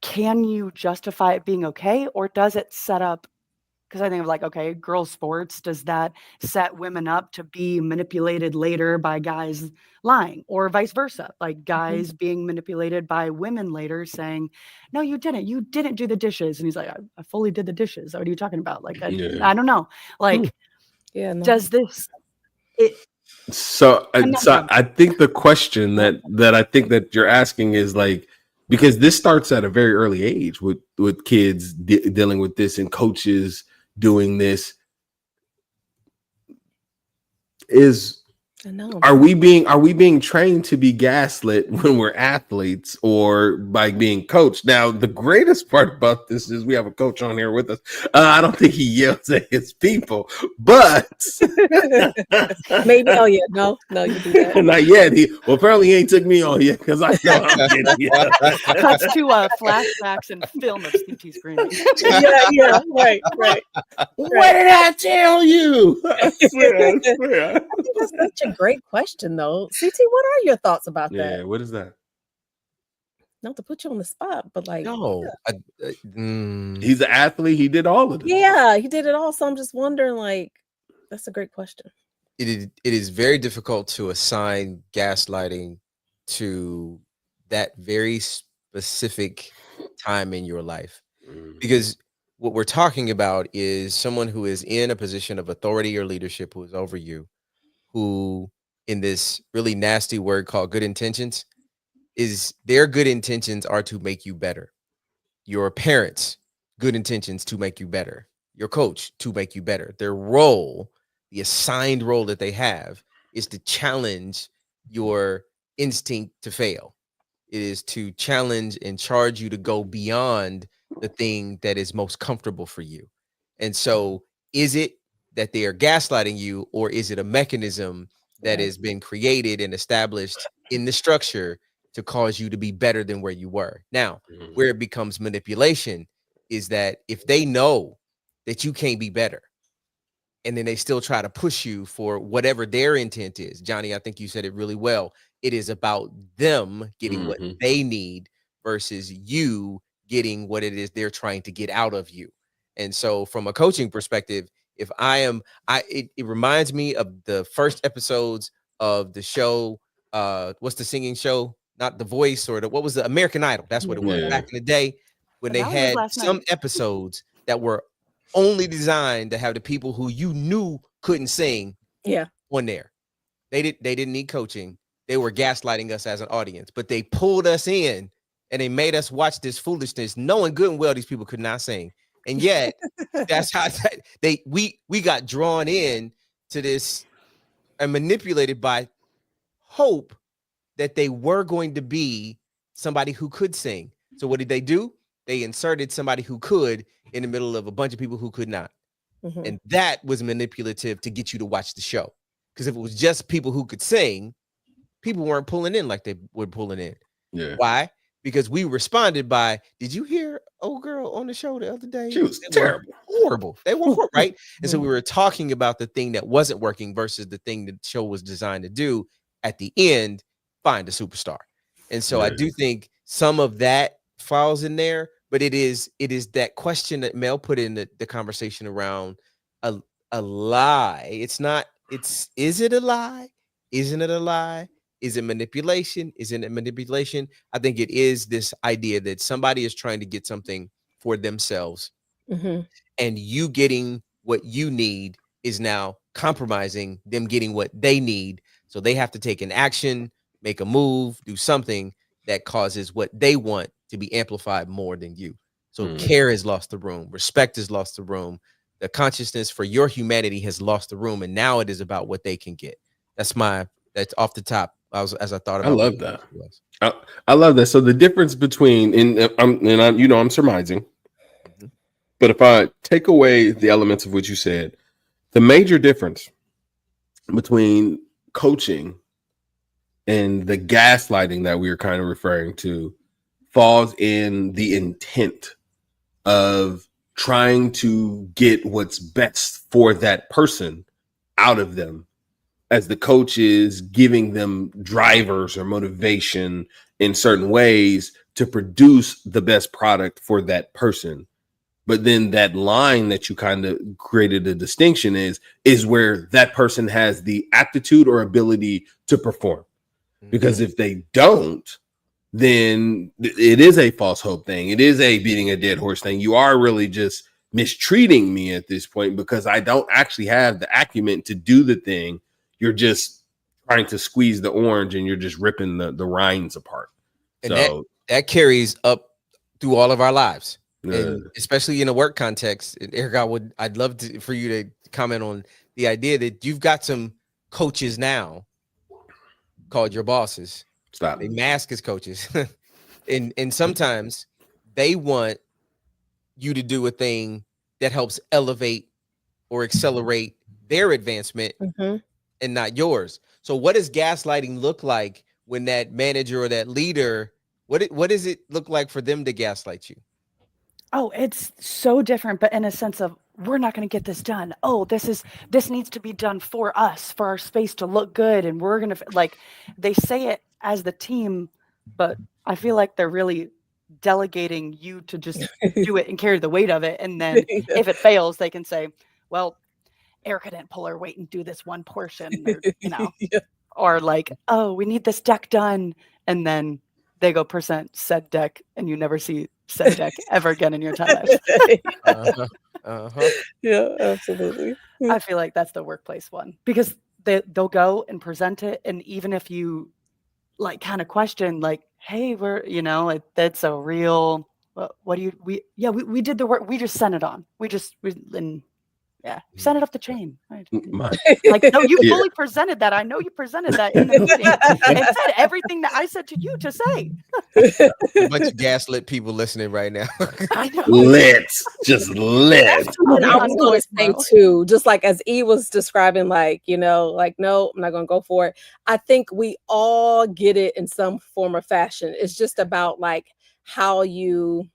[SPEAKER 5] can you justify it being okay, or does it set up? Because I think of like, okay, girls' sports, does that set women up to be manipulated later by guys lying, or vice versa? Like guys being manipulated by women later saying, no, you didn't do the dishes. And he's like, I fully did the dishes. What are you talking about? Like, I don't know. Like, does this,
[SPEAKER 2] So I think the question that I think that you're asking is like, because this starts at a very early age with kids dealing with this and coaches doing this, is are we being trained to be gaslit when we're athletes or by being coached? Now, the greatest part about this is we have a coach on here with us. I don't think he yells at his people, but
[SPEAKER 3] maybe. Oh yeah, no, you do that.
[SPEAKER 2] Not yet. Apparently he ain't took me on yet because I know I'm getting
[SPEAKER 5] cuts to flashbacks and film of CT screaming.
[SPEAKER 3] yeah, right.
[SPEAKER 2] What did I tell you? I swear.
[SPEAKER 3] I think that's such a great question, though. CT, what are your thoughts about that?
[SPEAKER 2] Yeah, what is that?
[SPEAKER 3] Not to put you on the spot, but like,
[SPEAKER 2] he's an athlete. He did all of it.
[SPEAKER 3] Yeah, he did it all. So I'm just wondering, like, that's a great question.
[SPEAKER 1] It is very difficult to assign gaslighting to that very specific time in your life, because what we're talking about is someone who is in a position of authority or leadership, who is over you, who, in this really nasty word called good intentions, is their good intentions are to make you better. Your parents' good intentions to make you better. Your coach to make you better. Their role, the assigned role that they have, is to challenge your instinct to fail. It is to challenge and charge you to go beyond the thing that is most comfortable for you. And so, is it that they are gaslighting you, or is it a mechanism that has been created and established in the structure to cause you to be better than where you were? Now, where it becomes manipulation is that if they know that you can't be better, and then they still try to push you for whatever their intent is. Johnny, I think you said it really well. It is about them getting what they need versus you getting what it is they're trying to get out of you. And so from a coaching perspective, if it reminds me of the first episodes of the show. What's the singing show? Not The Voice, or what was the American Idol? That's what it was back in the day, when they had some episodes that were only designed to have the people who you knew couldn't sing on there. They didn't need coaching. They were gaslighting us as an audience, but they pulled us in and they made us watch this foolishness, knowing good and well these people could not sing. And yet that's how we got drawn in to this and manipulated by hope that they were going to be somebody who could sing. So what did they do? They inserted somebody who could in the middle of a bunch of people who could not. And that was manipulative to get you to watch the show. Because if it was just people who could sing, people weren't pulling in like they were pulling in.
[SPEAKER 2] Yeah.
[SPEAKER 1] Why? Because we responded by, did you hear old girl on the show the other day?
[SPEAKER 2] She was terrible.
[SPEAKER 1] Horrible. They were horrible, right? And so we were talking about the thing that wasn't working versus the thing that the show was designed to do. At the end, find a superstar. And so I do think some of that falls in there, but it is that question that Mel put in the conversation around a lie. Is it a lie? Isn't it a lie? Is it manipulation? Isn't it manipulation? I think it is this idea that somebody is trying to get something for themselves, and you getting what you need is now compromising them getting what they need. So they have to take an action, make a move, do something that causes what they want to be amplified more than you. So care has lost the room. Respect has lost the room. The consciousness for your humanity has lost the room. And now it is about what they can get. That's off the top. As I thought about.
[SPEAKER 2] I love that. I love that. So the difference between, I'm surmising, but if I take away the elements of what you said, the major difference between coaching and the gaslighting that we were kind of referring to falls in the intent of trying to get what's best for that person out of them, as the coach is giving them drivers or motivation in certain ways to produce the best product for that person. But then that line that you kind of created a distinction is where that person has the aptitude or ability to perform. Because if they don't, then it is a false hope thing. It is a beating a dead horse thing. You are really just mistreating me at this point because I don't actually have the acumen to do the thing. You're just trying to squeeze the orange and you're just ripping the rinds apart.
[SPEAKER 1] And so that carries up through all of our lives. And especially in a work context. And Eric, I'd love for you to comment on the idea that you've got some coaches now called your bosses.
[SPEAKER 2] Stop.
[SPEAKER 1] They mask as coaches. and sometimes they want you to do a thing that helps elevate or accelerate their advancement and not yours. So what does gaslighting look like when that manager or that leader, what does it look like for them to gaslight you?
[SPEAKER 5] Oh, it's so different, but in a sense of, we're not going to get this done. Oh, this needs to be done for us, for our space to look good. And we're going to, they say it as the team, but I feel like they're really delegating you to just do it and carry the weight of it. And then if it fails, they can say, well, Erica didn't pull her weight and do this one portion, or, or oh, we need this deck done. And then they go % said deck and you never see said deck ever again in your entire life.
[SPEAKER 3] Yeah, absolutely.
[SPEAKER 5] I feel like that's the workplace one, because they'll go and present it. And even if you kind of question, hey, we're, that's a real, what do you, we did the work. We just sent it on. Yeah, send it up the chain. Right.
[SPEAKER 2] My,
[SPEAKER 5] Like, no, you
[SPEAKER 2] Yeah.
[SPEAKER 5] fully presented that. I know you presented that in the meeting and said everything that I said to you to say.
[SPEAKER 1] A bunch of gaslit people listening right now.
[SPEAKER 5] I know.
[SPEAKER 2] lit, just lit.
[SPEAKER 3] And I was
[SPEAKER 5] On
[SPEAKER 3] going to say
[SPEAKER 5] voicemail.
[SPEAKER 3] too, just like as E was describing, like, you know, like, no, I'm not going to go for it. I think we all get it in some form or fashion. It's just about like how you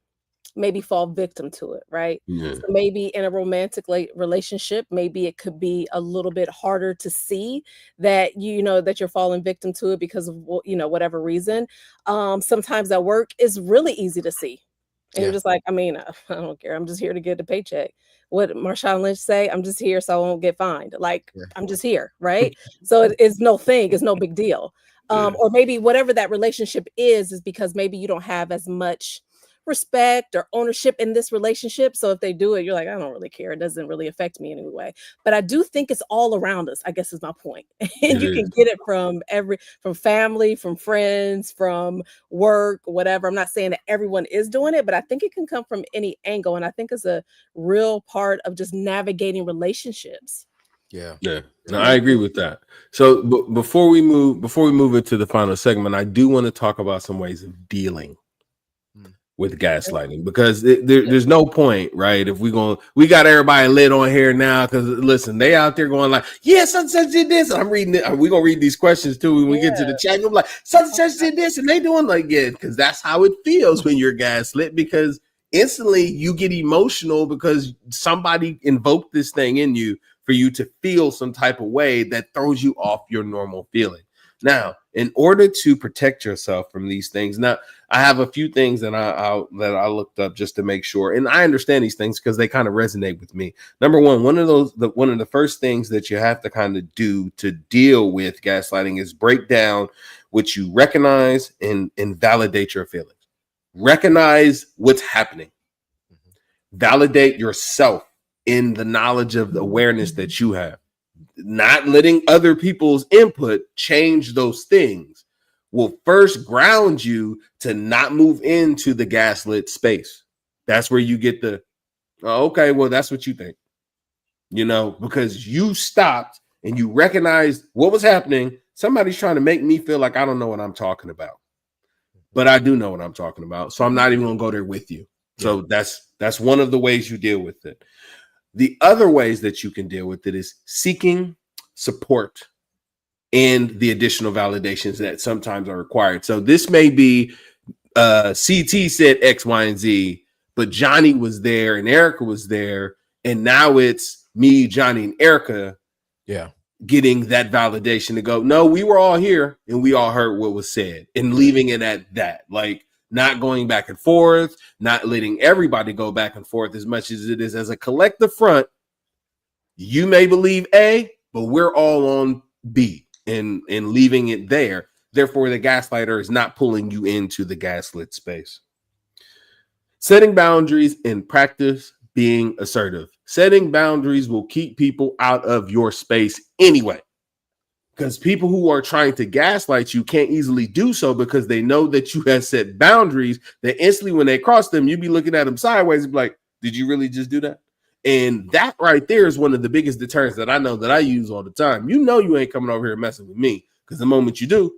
[SPEAKER 3] maybe fall victim to it, right?
[SPEAKER 2] Yeah.
[SPEAKER 3] So maybe in a romantic relationship, maybe it could be a little bit harder to see that you know that you're falling victim to it because of whatever reason. Sometimes at work is really easy to see, and you're just like, I mean, I don't care. I'm just here to get a paycheck. What Marshawn Lynch say? I'm just here so I won't get fined. Like I'm just here, right? So it's no thing. It's no big deal. Or maybe whatever that relationship is because maybe you don't have as much respect or ownership in this relationship. So if they do it, you're like, I don't really care. It doesn't really affect me in any way. But I do think it's all around us, I guess is my point. And you can get it from family, from friends, from work, whatever. I'm not saying that everyone is doing it, but I think it can come from any angle. And I think it's a real part of just navigating relationships.
[SPEAKER 2] Yeah. No, I agree with that. So before we move into the final segment, I do want to talk about some ways of dealing with gaslighting, because there's no point, right? If we got everybody lit on here now, because listen, they out there going like, yeah, such and such did this. I'm reading it. We're gonna read these questions too when we get to the chat. I'm like, such and such did this, and they doing like, yeah, because that's how it feels when you're gaslit, because instantly you get emotional because somebody invoked this thing in you for you to feel some type of way that throws you off your normal feeling. Now, in order to protect yourself from these things, now I have a few things that I looked up just to make sure, and I understand these things because they kind of resonate with me. Number one, one of the first things that you have to kind of do to deal with gaslighting is break down what you recognize and validate your feelings. Recognize what's happening. Validate yourself in the knowledge of the awareness that you have. Not letting other people's input change those things will first ground you to not move into the gaslit space. That's where you get okay, well, that's what you think, because you stopped and you recognized what was happening. Somebody's trying to make me feel like I don't know what I'm talking about, but I do know what I'm talking about. So I'm not even going to go there with you. So that's one of the ways you deal with it. The other ways that you can deal with it is seeking support and the additional validations that sometimes are required. So this may be CT said X, Y, and Z, but Johnny was there and Erica was there. And now it's me, Johnny, and Erica getting that validation to go, no, we were all here and we all heard what was said, and leaving it at that. Like, not going back and forth, not letting everybody go back and forth as much as it is as a collective front. You may believe A, but we're all on B, and leaving it there. Therefore, the gaslighter is not pulling you into the gaslit space. Setting boundaries and practice being assertive. Setting boundaries will keep people out of your space anyway. Because people who are trying to gaslight you can't easily do so because they know that you have set boundaries that instantly when they cross them, you'd be looking at them sideways and be like, did you really just do that? And that right there is one of the biggest deterrents that I know that I use all the time. You ain't coming over here messing with me, because the moment you do,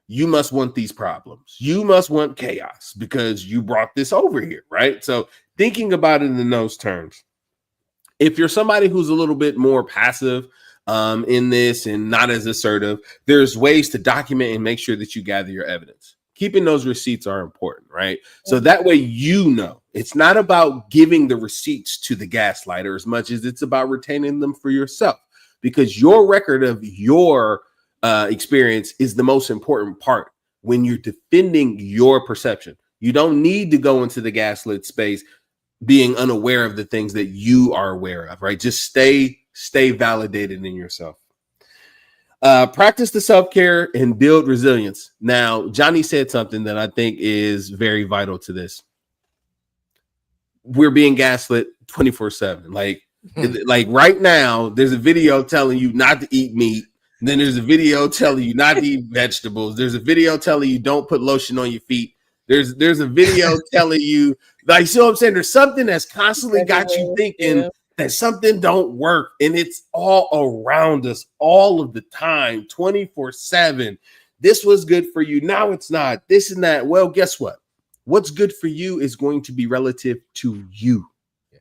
[SPEAKER 2] you must want these problems. You must want chaos because you brought this over here, right? So thinking about it in those terms, if you're somebody who's a little bit more passive in this and not as assertive, there's ways to document and make sure that you gather your evidence. Keeping those receipts are important, right? So that way, it's not about giving the receipts to the gaslighter as much as it's about retaining them for yourself, because your record of your experience is the most important part when you're defending your perception. You don't need to go into the gaslit space being unaware of the things that you are aware of, right? Just stay validated in yourself. Practice the self-care and build resilience. Now, Johnny said something that I think is very vital to this. We're being gaslit 24/7. Like right now, there's a video telling you not to eat meat. And then there's a video telling you not to eat vegetables. There's a video telling you don't put lotion on your feet. There's a video telling you, like, so I'm saying, there's something that's constantly got you thinking that something don't work, and it's all around us all of the time, 24/7. This was good for you. Now it's not. This and that. Well, guess what? What's good for you is going to be relative to you.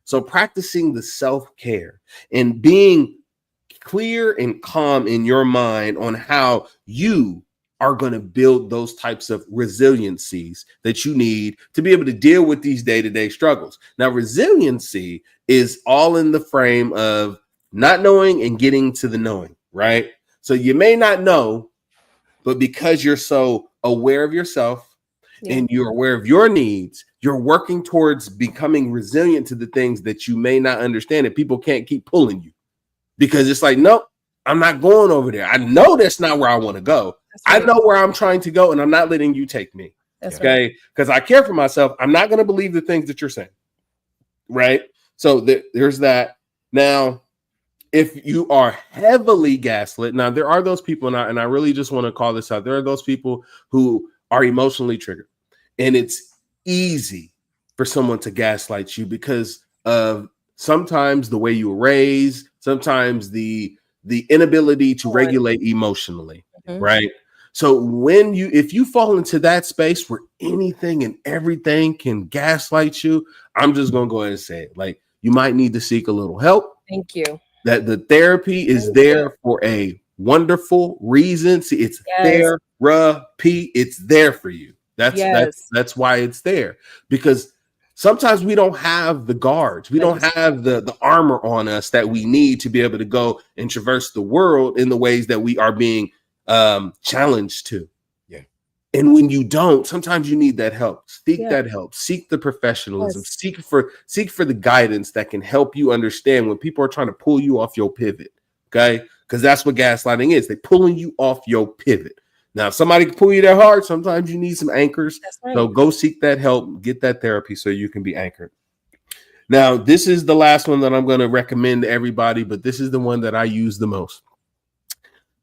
[SPEAKER 2] So practicing the self-care and being clear and calm in your mind on how you are going to build those types of resiliencies that you need to be able to deal with these day-to-day struggles. Now, resiliency is all in the frame of not knowing and getting to the knowing, right? So you may not know, but because you're so aware of yourself, and you're aware of your needs, you're working towards becoming resilient to the things that you may not understand, and people can't keep pulling you because it's like, nope, I'm not going over there. I know that's not where I want to go. Right. I know where I'm trying to go, and I'm not letting you take me. That's okay. Right. Because I care for myself. I'm not going to believe the things that you're saying. Right. So there's that. Now, if you are heavily gaslit, now there are those people, and I really just want to call this out. There are those people who are emotionally triggered. And it's easy for someone to gaslight you because of sometimes the way you were raised, sometimes the inability to regulate emotionally, right? So if you fall into that space where anything and everything can gaslight you, I'm just going to go ahead and say it. Like, you might need to seek a little help.
[SPEAKER 3] Thank you.
[SPEAKER 2] That the therapy is there for a wonderful reason. See, it's therapy. It's there for you. That's why it's there, because sometimes we don't have the guards. We don't have the armor on us that we need to be able to go and traverse the world in the ways that we are being challenged to. Yeah. And when you don't, sometimes you need that help. Seek that help. Seek the professionalism. Seek for the guidance that can help you understand when people are trying to pull you off your pivot. Okay. Because that's what gaslighting is. They're pulling you off your pivot. Now, if somebody can pull you that hard, sometimes you need some anchors. Right. So go seek that help, get that therapy so you can be anchored. Now, this is the last one that I'm going to recommend to everybody, but this is the one that I use the most.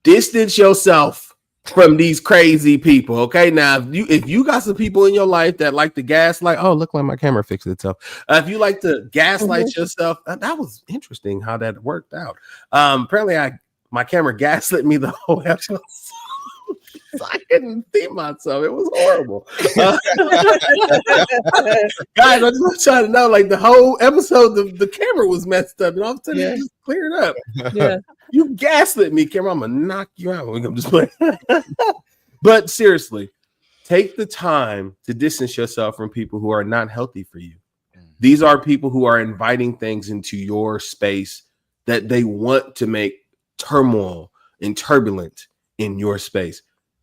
[SPEAKER 2] Distance yourself from these crazy people. Okay. Now, if you got some people in your life that like to gaslight, look like my camera fixed itself. If you like to gaslight yourself, that was interesting how that worked out. Apparently my camera gaslit me the whole episode. I couldn't see myself. It was horrible. Guys, I just want y'all to know, like, the whole episode, the camera was messed up, and all of a sudden it just cleared up. Yeah. You gaslit me, camera. I'm gonna knock you out. I'm just playing. But seriously, take the time to distance yourself from people who are not healthy for you. These are people who are inviting things into your space that they want to make turmoil and turbulent in your space.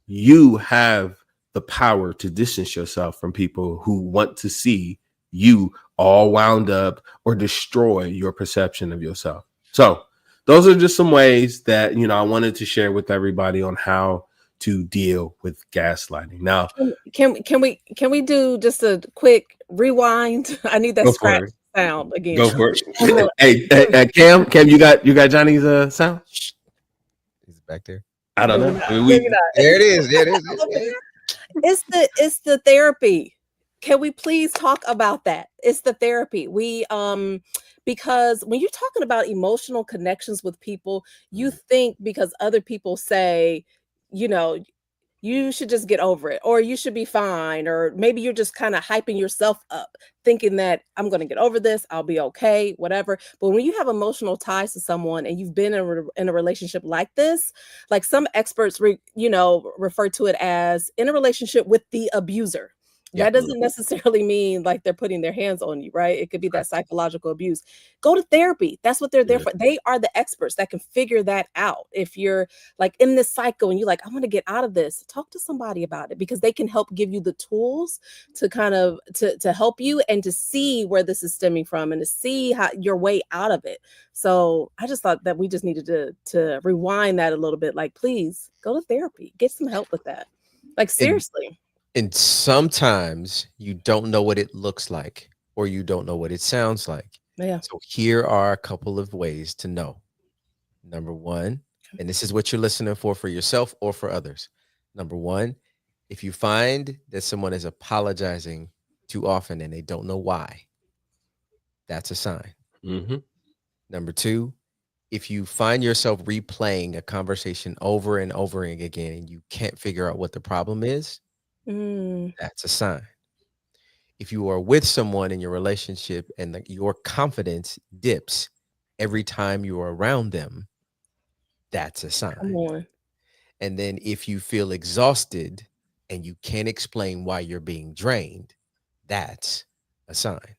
[SPEAKER 2] You have the power to distance yourself from people who want to see you all wound up or destroy your perception of yourself. So those are just some ways that, I wanted to share with everybody on how to deal with gaslighting. Now,
[SPEAKER 3] can we do just a quick rewind? I need that scratch sound again.
[SPEAKER 2] Go for it. Hey, Cam, you got Johnny's sound?
[SPEAKER 1] He's back there.
[SPEAKER 2] I don't know.
[SPEAKER 1] There it is. There it is.
[SPEAKER 3] It's the therapy. Can we please talk about that? It's the therapy. Because when you're talking about emotional connections with people, you think because other people say, you should just get over it, or you should be fine, or maybe you're just kind of hyping yourself up, thinking that I'm going to get over this, I'll be okay, whatever. But when you have emotional ties to someone and you've been in a relationship like this, like some experts, refer to it as in a relationship with the abuser. That doesn't necessarily mean like they're putting their hands on you, right? It could be that psychological abuse. Go to therapy. That's what they're there for. They are the experts that can figure that out. If you're like in this cycle and you're like, I want to get out of this, talk to somebody about it, because they can help give you the tools to kind of to help you and to see where this is stemming from and to see how your way out of it. So I just thought that we just needed to rewind that a little bit. Like, please go to therapy, get some help with that. Like, seriously.
[SPEAKER 1] And sometimes you don't know what it looks like, or you don't know what it sounds like.
[SPEAKER 3] Yeah.
[SPEAKER 1] So here are a couple of ways to know. Number one, and this is what you're listening for yourself or for others. Number one, if you find that someone is apologizing too often and they don't know why, that's a sign.
[SPEAKER 2] Mm-hmm.
[SPEAKER 1] Number two, if you find yourself replaying a conversation over and over again and you can't figure out what the problem is, that's a sign. If you are with someone in your relationship and your confidence dips every time you are around them, that's a
[SPEAKER 3] Come
[SPEAKER 1] sign.
[SPEAKER 3] on.
[SPEAKER 1] And then if you feel exhausted and you can't explain why you're being drained, that's a sign.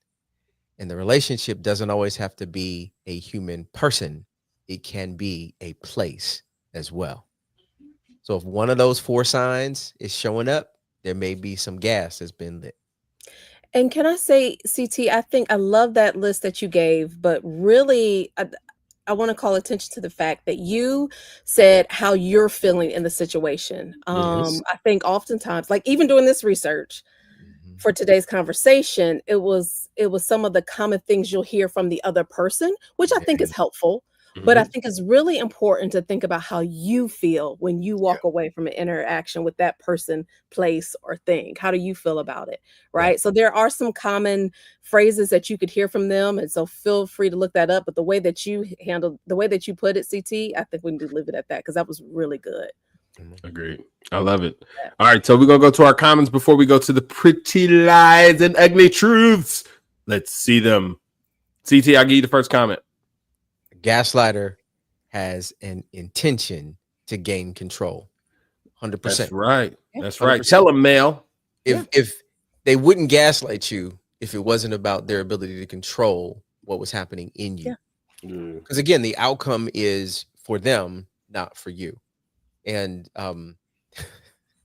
[SPEAKER 1] And the relationship doesn't always have to be a human person. It can be a place as well. So if one of those 4 signs is showing up, there may be some gas that's been lit.
[SPEAKER 3] And can I say, CT, I think I love that list that you gave, but really, I want to call attention to the fact that you said how you're feeling in the situation.
[SPEAKER 1] Yes.
[SPEAKER 3] I think oftentimes, like even doing this research for today's conversation, it was some of the common things you'll hear from the other person, which I think is helpful. But I think it's really important to think about how you feel when you walk away from an interaction with that person, place, or thing. How do you feel about it? Right. So there are some common phrases that you could hear from them. And so feel free to look that up. But the way that you put it, CT, I think we need to leave it at that because that was really good.
[SPEAKER 2] Agreed. I love it. All right. So we're going to go to our comments before we go to the pretty lies and ugly truths. Let's see them. CT, I'll give you the first comment.
[SPEAKER 1] Gaslighter has an intention to gain control. 100%.
[SPEAKER 2] That's right. That's 100%. Right. Tell them, Mel.
[SPEAKER 1] If they wouldn't gaslight you if it wasn't about their ability to control what was happening in you. Because again, the outcome is for them, not for you. And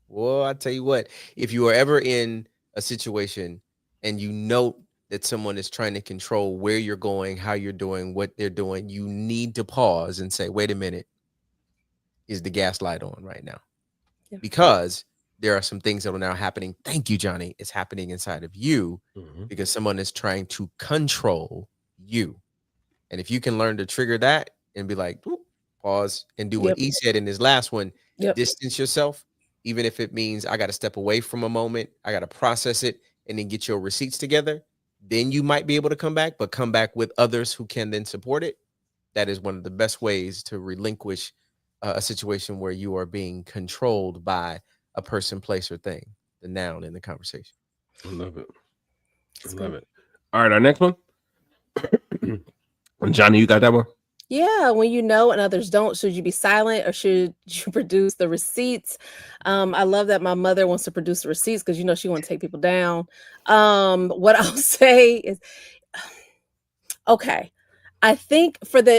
[SPEAKER 1] well, I tell you what, if you are ever in a situation and you note that someone is trying to control where you're going, how you're doing, what they're doing, you need to pause and say, wait a minute, is the gaslight on right now? Because there are some things that are now happening. Thank you, Johnny. It's happening inside of you because someone is trying to control you. And if you can learn to trigger that and be like, pause and do what he said in his last one, distance yourself, even if it means I got to step away from a moment, I got to process it and then get your receipts together. Then you might be able to come back, but come back with others who can then support it. That is one of the best ways to relinquish a situation where you are being controlled by a person, place, or thing, the noun in the conversation.
[SPEAKER 2] I love it. I love it. All right, our next one. Johnny, you got that one?
[SPEAKER 3] Yeah, when you know and others don't, should you be silent or should you produce the receipts? I love that my mother wants to produce the receipts because she wants to take people down. What I'll say is, okay, I think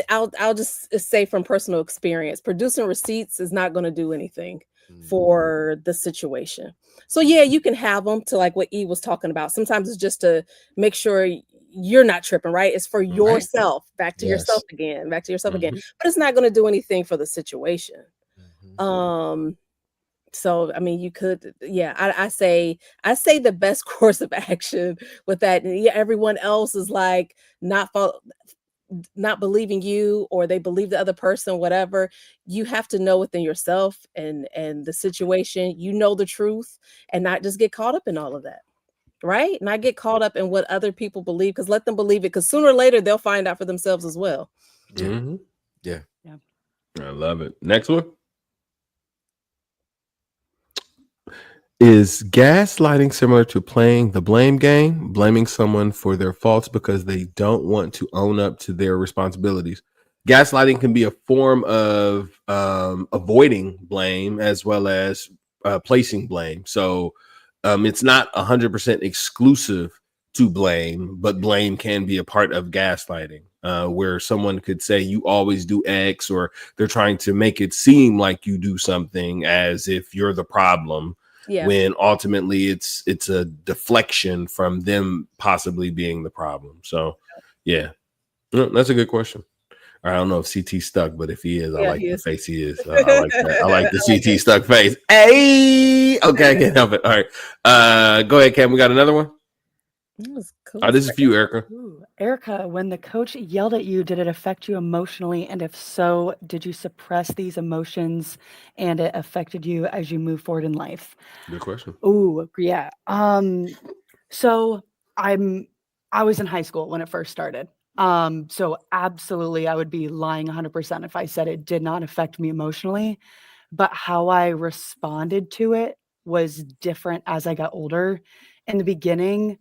[SPEAKER 3] I'll just say from personal experience, producing receipts is not going to do anything for the situation. So yeah, you can have them to like what E was talking about. Sometimes it's just to make sure you're not tripping, right? It's for yourself, back to yourself again. But it's not going to do anything for the situation. So I mean, you could, I say the best course of action with that. Everyone else is like not believing you, or they believe the other person, whatever. You have to know within yourself and the situation, the truth, and not just get caught up in all of that. Right? Not get caught up in what other people believe, because let them believe it, because sooner or later they'll find out for themselves as well.
[SPEAKER 2] Yeah. I love it. Next one. Is gaslighting similar to playing the blame game, blaming someone for their faults because they don't want to own up to their responsibilities? Gaslighting can be a form of avoiding blame as well as placing blame. So it's not 100% exclusive to blame, but blame can be a part of gaslighting, where someone could say you always do X, or they're trying to make it seem like you do something as if you're the problem, when ultimately it's a deflection from them possibly being the problem. So, that's a good question. I don't know if CT stuck, but if he is, I like the face he is. I like that. I like the CT stuck face. Hey, okay, I can't help it. All right, go ahead, Cam. We got another one.
[SPEAKER 3] Cool.
[SPEAKER 2] This is for you, Erica.
[SPEAKER 5] Ooh, Erica, when the coach yelled at you, did it affect you emotionally? And if so, did you suppress these emotions and it affected you as you move forward in life?
[SPEAKER 2] Good question.
[SPEAKER 5] Ooh, yeah. So I was in high school when it first started. So absolutely, I would be lying 100% if I said it did not affect me emotionally, but how I responded to it was different as I got older. In the beginning,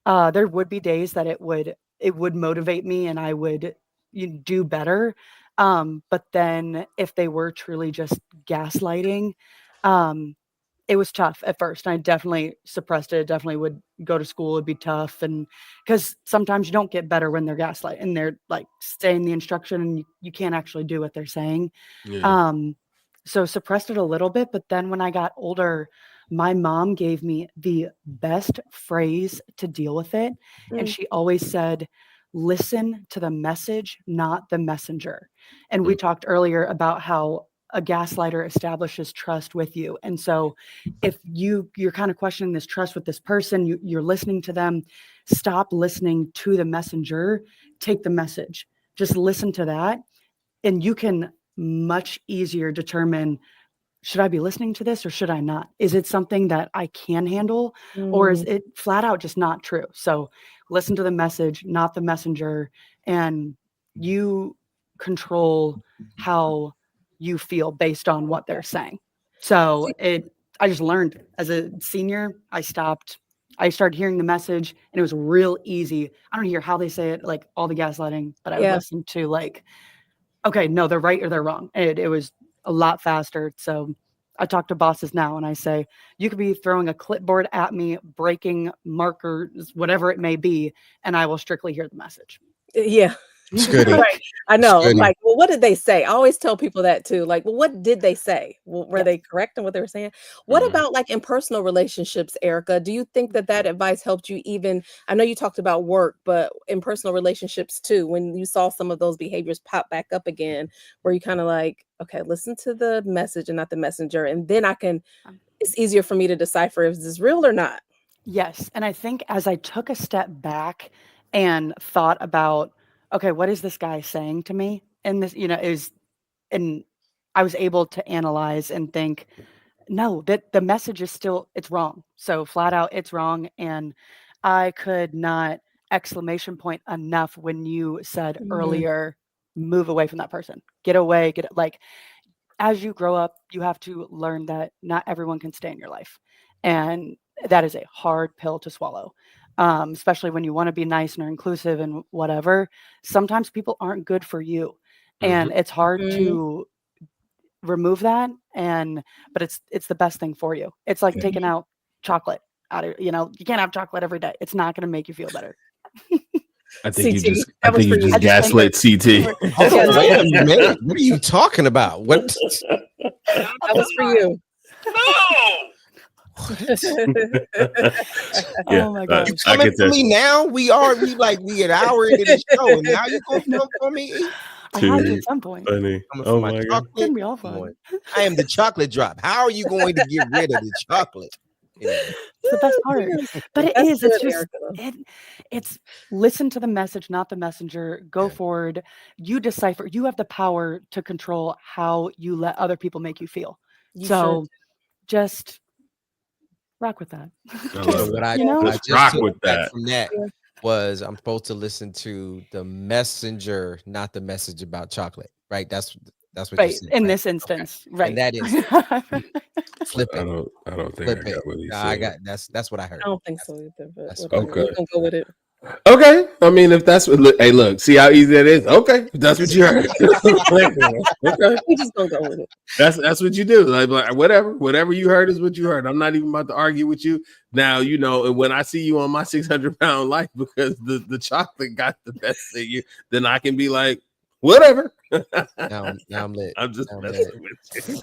[SPEAKER 5] there would be days that it would motivate me and I would do better. But then if they were truly just gaslighting, um, it was tough at first. I definitely suppressed it. Definitely would go to school. It'd be tough. And because sometimes you don't get better when they're gaslighting and they're like saying the instruction and you can't actually do what they're saying.
[SPEAKER 2] Yeah.
[SPEAKER 5] So suppressed it a little bit. But then when I got older, my mom gave me the best phrase to deal with it. And she always said, listen to the message, not the messenger. And we talked earlier about how a gaslighter establishes trust with you. And so if you're kind of questioning this trust with this person, you're listening to them, stop listening to the messenger, take the message, just listen to that. And you can much easier determine, should I be listening to this or should I not? Is it something that I can handle or is it flat out just not true? So listen to the message, not the messenger, and you control how you feel based on what they're saying. So I just learned as a senior, I started hearing the message and it was real easy. I don't hear how they say it, like all the gaslighting, but I would listen to like, okay, no, they're right or they're wrong. It was a lot faster. So I talk to bosses now and I say, you could be throwing a clipboard at me, breaking markers, whatever it may be, and I will strictly hear the message.
[SPEAKER 3] Yeah. Right. I know. I'm like, well, what did they say? I always tell people that too. Like, well, what did they say? Well, were they correct in what they were saying? What about like in personal relationships, Erica? Do you think that advice helped you even? I know you talked about work, but in personal relationships too, when you saw some of those behaviors pop back up again, where you kind of like, okay, listen to the message and not the messenger, and then it's easier for me to decipher if this is real or not.
[SPEAKER 5] Yes. And I think as I took a step back and thought about, okay, what is this guy saying to me? And this, and I was able to analyze and think, no, that the message is still, it's wrong. So flat out, it's wrong. And I could not exclamation point enough when you said earlier, move away from that person, get away, like, as you grow up, you have to learn that not everyone can stay in your life. And that is a hard pill to swallow, especially when you want to be nice and inclusive and whatever. Sometimes people aren't good for you. And it's hard to remove that. But it's the best thing for you. It's like taking out chocolate out of, you can't have chocolate every day. It's not going to make you feel better.
[SPEAKER 2] I think
[SPEAKER 3] CT,
[SPEAKER 2] you just gaslit CT.
[SPEAKER 1] What are you talking about? What?
[SPEAKER 3] That was for you.
[SPEAKER 5] Oh my God.
[SPEAKER 1] You coming for me now? We an hour into the show, and now you gonna come for me?
[SPEAKER 5] I have to at some point.
[SPEAKER 2] Funny. Oh my God.
[SPEAKER 5] It's gonna be all fun.
[SPEAKER 1] I am the chocolate drop. How are you going to get rid of the chocolate?
[SPEAKER 5] It's the best part. But it's just it's listen to the message, not the messenger. Go forward. You decipher. You have the power to control how you let other people make you feel. Just rock with that.
[SPEAKER 1] What I just
[SPEAKER 2] rock
[SPEAKER 1] took
[SPEAKER 2] with that
[SPEAKER 1] from that was I'm supposed to listen to the messenger, not the message about chocolate. Right? That's what
[SPEAKER 5] right.
[SPEAKER 1] you said,
[SPEAKER 5] in this instance, right?
[SPEAKER 1] And that is flip it.
[SPEAKER 2] I don't think
[SPEAKER 1] Flip
[SPEAKER 2] I got what he said.
[SPEAKER 1] I got that's what I heard.
[SPEAKER 3] I don't think so either. But
[SPEAKER 2] okay.
[SPEAKER 3] We can go with it.
[SPEAKER 2] Okay. I mean, if that's what look, see how easy that is. Okay, if that's what you heard. Okay.
[SPEAKER 3] We just gonna go with it.
[SPEAKER 2] That's what you do. Like whatever you heard is what you heard. I'm not even about to argue with you. Now, and when I see you on my 600-pound life because the chocolate got the best of you, then I can be like, whatever.
[SPEAKER 1] Now I'm lit.
[SPEAKER 2] I'm just messing with you.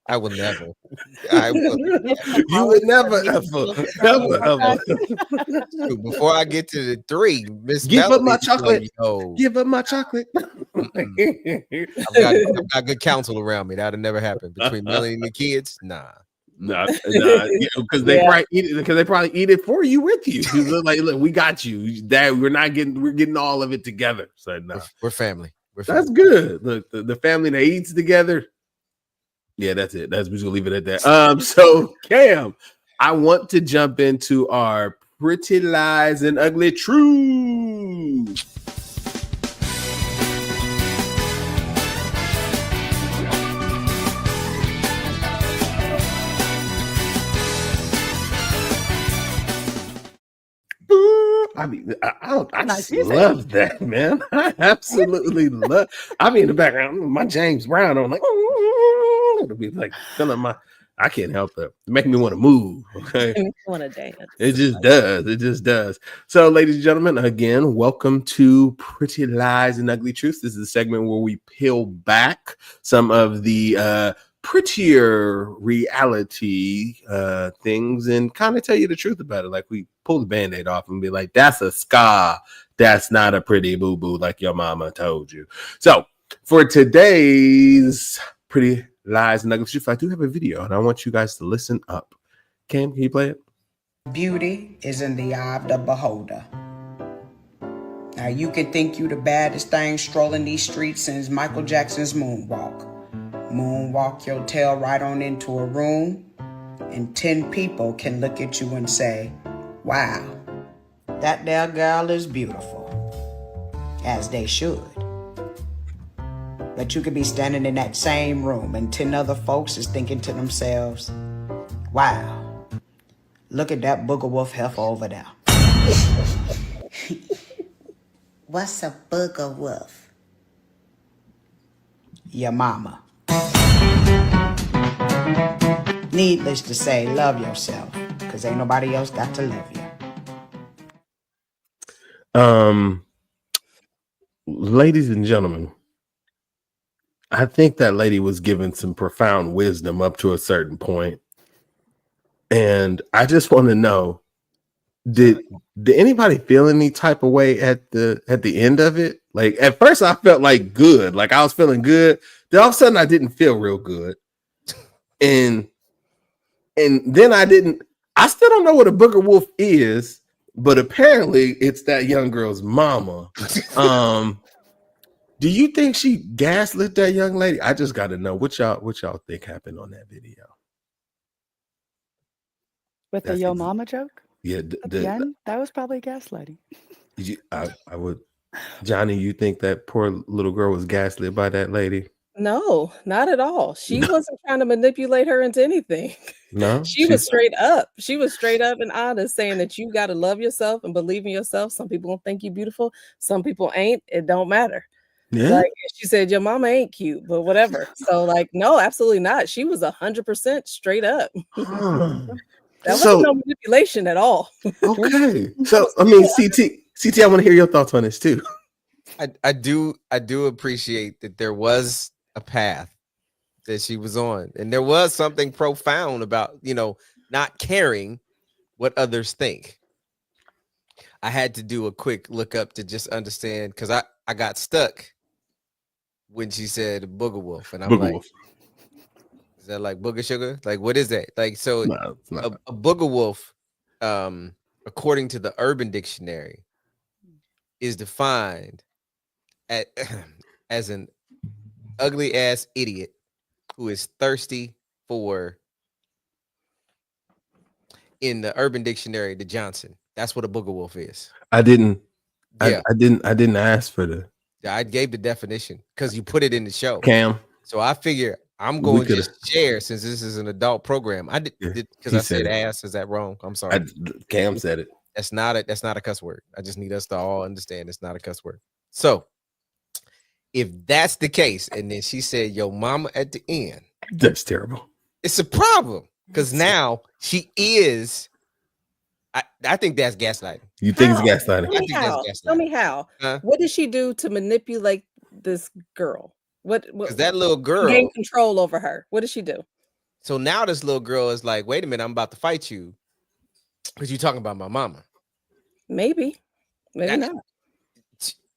[SPEAKER 1] I will never.
[SPEAKER 2] You would never ever.
[SPEAKER 1] Before I get to the 3, Miss
[SPEAKER 2] Give
[SPEAKER 1] Melody,
[SPEAKER 2] up my chocolate.
[SPEAKER 1] Yo,
[SPEAKER 2] Give up my chocolate.
[SPEAKER 1] I've got good counsel around me. That'll never happen between Melody and the kids. Nah, because they probably eat it for you with you. Like, look, we got you. That we're getting all of it together. So no, we're family.
[SPEAKER 2] That's good. Look, the family that eats together. Yeah, that's it. We're just gonna leave it at that. So Cam, I want to jump into our pretty lies and ugly truths. Boo! I mean, I
[SPEAKER 5] Nice
[SPEAKER 2] just
[SPEAKER 5] music.
[SPEAKER 2] love that, man. I absolutely love. I be in the background, my James Brown. I'm like, it'll be like feeling my. I can't help it. Make me want to move. Okay,
[SPEAKER 3] I want to dance.
[SPEAKER 2] it just does. It just does. So, ladies and gentlemen, again, welcome to Pretty Lies and Ugly Truths. This is a segment where we peel back some of the prettier reality things and kind of tell you the truth about it. Like we pull the band-aid off and be like, that's a scar. That's not a pretty boo-boo like your mama told you. So for today's Pretty Lies and Ugly Truths, I do have a video and I want you guys to listen up. Cam, can you play it?
[SPEAKER 7] Beauty is in the eye of the beholder. Now you can think you the baddest thing strolling these streets since Michael Jackson's moonwalk. Moonwalk your tail right on into a room, and 10 people can look at you and say, wow, that there girl is beautiful. As they should. But you could be standing in that same room and 10 other folks is thinking to themselves, wow, look at that booger wolf heifer over there. What's a booger wolf? Your mama. Needless to say, love yourself, because ain't nobody else got to love you.
[SPEAKER 2] Ladies and gentlemen, I think that lady was given some profound wisdom up to a certain point. And I just want to know, did anybody feel any type of way at the end of it? Like at first I felt like good, like I was feeling good. Then all of a sudden I didn't feel real good. And then I still don't know what a booger wolf is, but apparently it's that young girl's mama. Do you think she gaslit that young lady? I just got to know what y'all think happened on that video.
[SPEAKER 5] With the yo mama joke?
[SPEAKER 2] Yeah.
[SPEAKER 5] At the end, that was probably gaslighting.
[SPEAKER 2] I would. Johnny, you think that poor little girl was gaslit by that lady?
[SPEAKER 3] No, not at all. She wasn't trying to manipulate her into anything.
[SPEAKER 2] No,
[SPEAKER 3] she was straight up. She was straight up and honest, saying that you got to love yourself and believe in yourself. Some people don't think you're beautiful. Some people ain't. It don't matter.
[SPEAKER 2] Yeah.
[SPEAKER 3] Like she said, your mama ain't cute, but whatever. So like, no, absolutely not. She was 100% straight up. That wasn't no manipulation at all.
[SPEAKER 2] Okay. So I mean, CT, I want to hear your thoughts on this too.
[SPEAKER 1] I do appreciate that there was a path that she was on, and there was something profound about, not caring what others think. I had to do a quick look up to just understand, because I got stuck when she said booger wolf, and I'm like, wolf. Is that like booger sugar? Like, what is that? Like, so
[SPEAKER 2] no, it's not.
[SPEAKER 1] A booger wolf, according to the Urban Dictionary, is defined as an ugly ass idiot who is thirsty for, in the Urban Dictionary, the Johnson. That's what a booger wolf is.
[SPEAKER 2] I didn't ask for the.
[SPEAKER 1] I gave the definition because you put it in the show,
[SPEAKER 2] Cam.
[SPEAKER 1] So I figure I'm going to just share, since this is an adult program. I did because I said ass. Is that wrong? I'm sorry.
[SPEAKER 2] Cam said it.
[SPEAKER 1] That's not a cuss word. I just need us to all understand it's not a cuss word. So if that's the case, and then she said yo mama at the end,
[SPEAKER 2] that's terrible.
[SPEAKER 1] It's a problem, because now she is. I think that's gaslighting.
[SPEAKER 2] You think it's gaslighting?
[SPEAKER 3] I think that's gaslighting. Tell me how. What did she do to manipulate this girl? What
[SPEAKER 1] that little girl
[SPEAKER 3] gain control over her? What did she do?
[SPEAKER 1] So now this little girl is like, wait a minute, I'm about to fight you because you're talking about my mama.
[SPEAKER 3] Maybe not.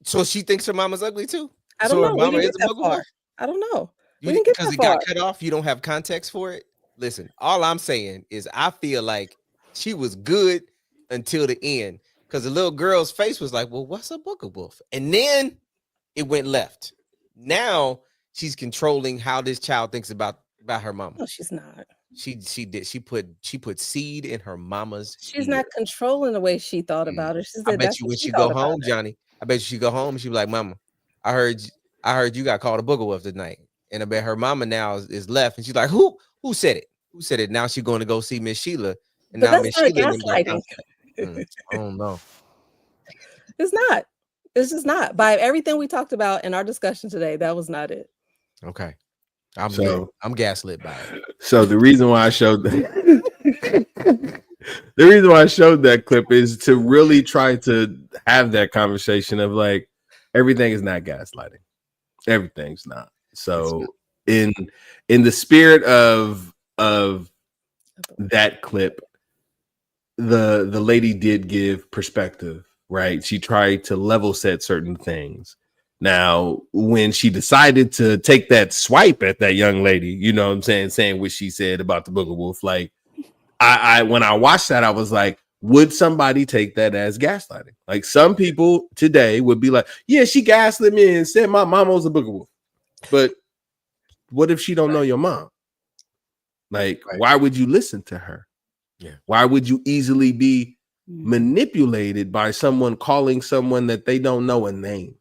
[SPEAKER 1] So she thinks her mama's ugly too.
[SPEAKER 3] I don't know.
[SPEAKER 1] Her mama is a booger wolf?
[SPEAKER 3] I don't know.
[SPEAKER 1] Because it got cut off, you don't have context for it. Listen, all I'm saying is I feel like she was good until the end, because the little girl's face was like, well, what's a booger wolf? And then it went left. Now she's controlling how this child thinks about her mama.
[SPEAKER 3] No, she's not.
[SPEAKER 1] She did. She put seed in her mama's.
[SPEAKER 3] She's not controlling the way she thought about it. She said,
[SPEAKER 1] I bet you when she go home, Johnny, I bet you she go home and she be like, Mama, I heard you got called a booger wolf tonight. And I bet her mama now is left, and she's like, who said it? Who said it? Now she's going to go see Miss Sheila, and
[SPEAKER 3] But
[SPEAKER 1] now
[SPEAKER 3] that's
[SPEAKER 1] Miss
[SPEAKER 3] not
[SPEAKER 1] Sheila and them got
[SPEAKER 3] gaslighting.
[SPEAKER 1] I don't know.
[SPEAKER 3] It's not. It's just not. By everything we talked about in our discussion today, that was not it.
[SPEAKER 1] Okay. I'm gaslit by it.
[SPEAKER 2] So the reason why I showed the reason why I showed that clip is to really try to have that conversation of like, everything is not gaslighting. Everything's not. So in the spirit of that clip, the lady did give perspective, right? She tried to level set certain things. Now, when she decided to take that swipe at that young lady, you know what I'm saying what she said about the booger wolf, like I when I watched that, I was like, would somebody take that as gaslighting? Like some people today would be like, yeah, she gaslit me and said my mom was a booger wolf. But what if she don't know your mom? Like, why would you listen to her?
[SPEAKER 1] Yeah.
[SPEAKER 2] Why would you easily be manipulated by someone calling someone that they don't know a name?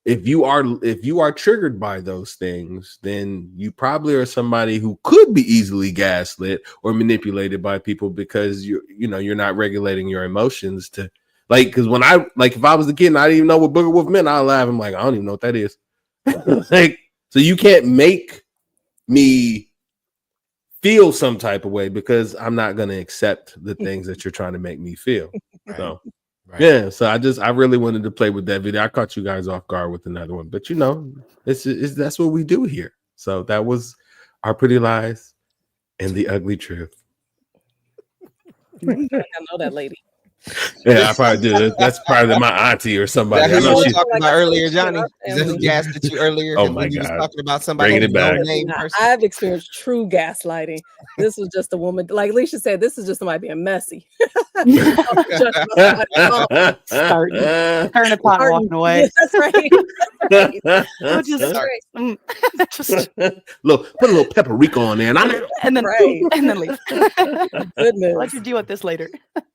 [SPEAKER 2] If you are triggered by those things, then you probably are somebody who could be easily gaslit or manipulated by people because you're not regulating your emotions to like, because when if I was a kid and I didn't even know what booger wolf meant, I'd laugh. I'm like, I don't even know what that is. Like, so you can't make me feel some type of way because I'm not going to accept the things that you're trying to make me feel.
[SPEAKER 1] Right.
[SPEAKER 2] So
[SPEAKER 1] Right.
[SPEAKER 2] yeah, so I really wanted to play with that video. I caught you guys off guard with another one, but it's that's what we do here. So that was our pretty lies and the ugly truth.
[SPEAKER 3] I know that lady.
[SPEAKER 2] Yeah, I probably do. That's probably my auntie or somebody.
[SPEAKER 1] Is that who
[SPEAKER 2] I
[SPEAKER 1] you
[SPEAKER 2] know
[SPEAKER 1] were
[SPEAKER 2] she.
[SPEAKER 1] talking about earlier, Johnny? Is that who gassed at you earlier?
[SPEAKER 2] Oh
[SPEAKER 1] when
[SPEAKER 2] my
[SPEAKER 1] you was
[SPEAKER 2] God.
[SPEAKER 1] talking about somebody
[SPEAKER 2] Bringing it back.
[SPEAKER 1] no-name person?
[SPEAKER 3] I've experienced true gaslighting. This was just a woman, like Alicia said, this is just somebody being messy.
[SPEAKER 5] Starting, turning a pot and walking away.
[SPEAKER 3] Yeah, that's right.
[SPEAKER 5] I'll just
[SPEAKER 2] put a little paprika on there,
[SPEAKER 5] and then
[SPEAKER 3] right.
[SPEAKER 5] and then leave.
[SPEAKER 3] Goodness.
[SPEAKER 5] Let's deal with this later.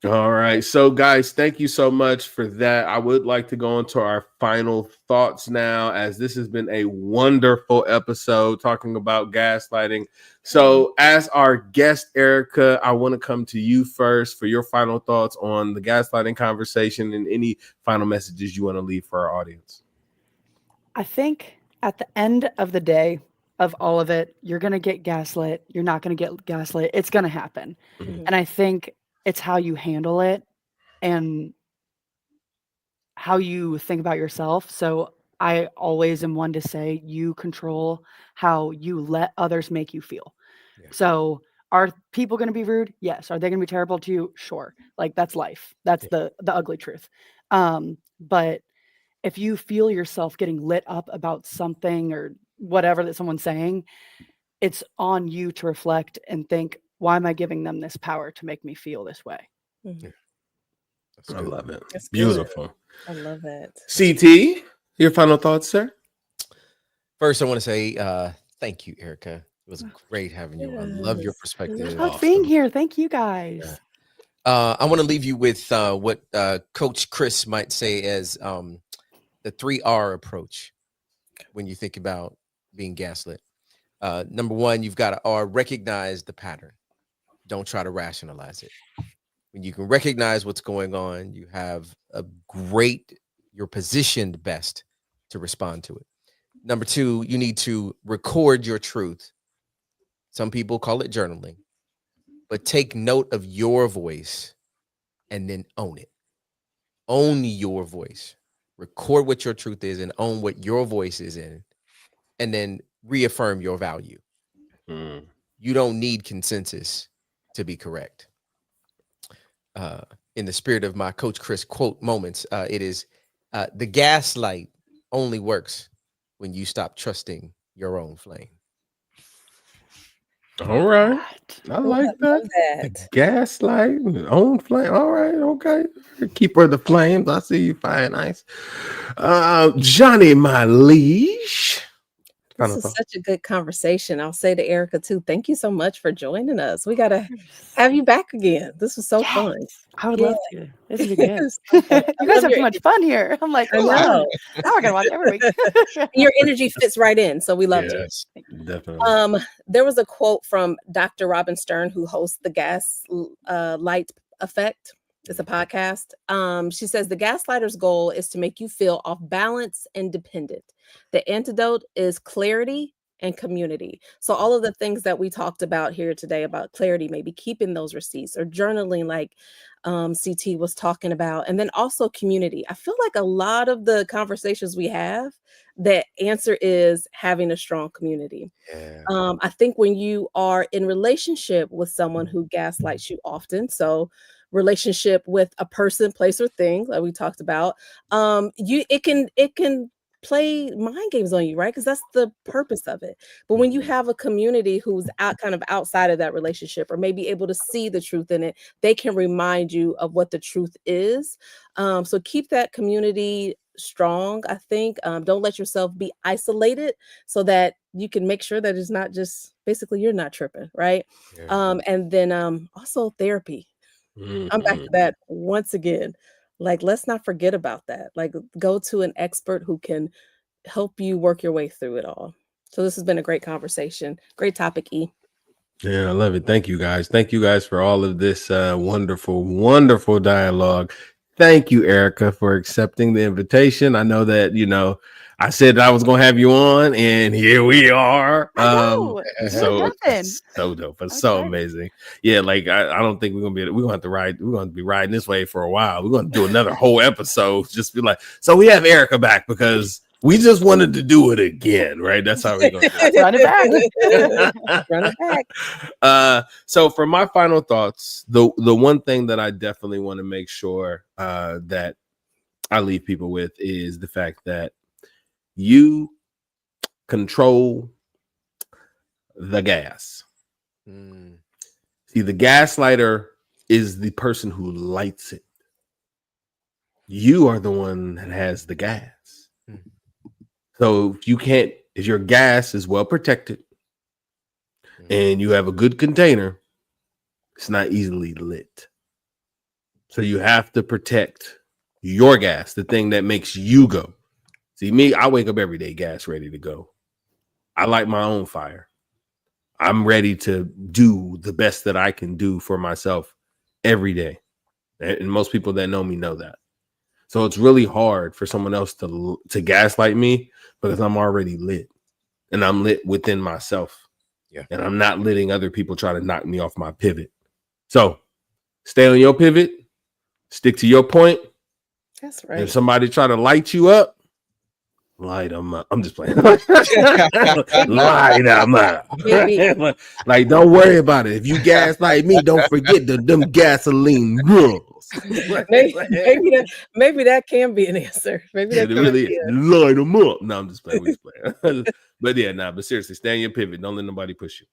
[SPEAKER 2] All right. So, guys, thank you so much for that. I would like to go into our final thoughts now, as this has been a wonderful episode talking about gaslighting. So, as our guest, Erica, I want to come to you first for your final thoughts on the gaslighting conversation and any final messages you want to leave for our audience.
[SPEAKER 5] I think at the end of the day of all of it, you're going to get gaslit. You're not going to get gaslit. It's going to happen.
[SPEAKER 2] Mm-hmm.
[SPEAKER 5] And I think it's how you handle it and how you think about yourself. So I always am one to say you control how you let others make you feel. Yeah. So are people going to be rude? Yes. Are they going to be terrible to you? Sure. Like that's life. That's the ugly truth. But if you feel yourself getting lit up about something or whatever that someone's saying, it's on you to reflect and think, why am I giving them this power to make me feel this way?
[SPEAKER 3] Mm-hmm.
[SPEAKER 2] I love it.
[SPEAKER 3] That's
[SPEAKER 2] beautiful.
[SPEAKER 3] Good. I love it.
[SPEAKER 2] CT, your final thoughts, sir?
[SPEAKER 1] First, I want to say thank you, Erica. It was great having you. I love your perspective.
[SPEAKER 5] I love being here. Thank you, guys.
[SPEAKER 1] Yeah. I want to leave you with what Coach Chris might say as the 3R approach when you think about being gaslit. Number one, you've got to recognize the pattern. Don't try to rationalize it. When you can recognize what's going on, you have you're positioned best to respond to it. Number two, you need to record your truth. Some people call it journaling, but take note of your voice and then own it. Own your voice. Record what your truth is and own what your voice is in, and then reaffirm your value. You don't need consensus to be correct. In the spirit of my Coach Chris quote moments, it is the gaslight only works when you stop trusting your own flame.
[SPEAKER 2] All right. I like that. Gaslight, own flame. All right. Okay. Keeper of the flames. I see you, fine, nice. Johnny, my liege.
[SPEAKER 3] This is such a good conversation. I'll say to Erica too, thank you so much for joining us. We got to have you back again. This was so fun.
[SPEAKER 5] I would love to. This is good. You guys have too much fun here. I'm like,
[SPEAKER 3] I know.
[SPEAKER 5] Now we're going to watch every week.
[SPEAKER 3] Your energy fits right in. So we loved it.
[SPEAKER 2] Definitely.
[SPEAKER 3] There was a quote from Dr. Robin Stern, who hosts the Gaslight Effect. It's a podcast. She says the gaslighter's goal is to make you feel off balance and dependent. The antidote is clarity and community. So all of the things that we talked about here today about clarity, maybe keeping those receipts or journaling like CT was talking about, and then also community. I feel like a lot of the conversations we have, the answer is having a strong community.
[SPEAKER 1] Yeah.
[SPEAKER 3] I think when you are in relationship with someone who gaslights you often, so relationship with a person, place, or thing, like we talked about, it can play mind games on you, right? Because that's the purpose of it. But when you have a community who's kind of outside of that relationship, or maybe able to see the truth in it, they can remind you of what the truth is. So keep that community strong, I think. Don't let yourself be isolated, so that you can make sure that it's not just basically you're not tripping, right? And then also therapy. I'm back to that once again. Like, let's not forget about that. Like, go to an expert who can help you work your way through it all. So this has been a great conversation. Great topic, E.
[SPEAKER 2] Yeah, I love it. Thank you guys. Thank you guys for all of this wonderful, wonderful dialogue. Thank you, Erica, for accepting the invitation. I know that, I said I was going to have you on, and here we are. So dope. It's so amazing. Yeah, like I don't think we're going to have to ride. We're going to be riding this way for a while. We're going to do another whole episode. Just be like, so we have Erica back because we just wanted to do it again, right? That's how we're going to do it.
[SPEAKER 5] Run it back.
[SPEAKER 3] Run it back.
[SPEAKER 2] So for my final thoughts, the one thing that I definitely want to make sure that I leave people with is the fact that you control the gas. See, the gaslighter is the person who lights it. You are the one that has the gas. So if your gas is well protected and you have a good container, it's not easily lit. So you have to protect your gas, the thing that makes you go. See, me, I wake up every day, gas ready to go. I light my own fire. I'm ready to do the best that I can do for myself every day. And most people that know me know that. So it's really hard for someone else to gaslight me because I'm already lit. And I'm lit within myself.
[SPEAKER 1] Yeah.
[SPEAKER 2] And I'm not letting other people try to knock me off my pivot. So stay on your pivot. Stick to your point.
[SPEAKER 3] That's right.
[SPEAKER 2] If somebody try to light you up, light them up. I'm just playing. Light them up. Like, don't worry about it. If you gaslight me, don't forget them gasoline rules.
[SPEAKER 3] maybe that can be an answer. Maybe that
[SPEAKER 2] really light them up. No, I'm just playing. We just playing. But seriously, stay on your pivot. Don't let nobody push you.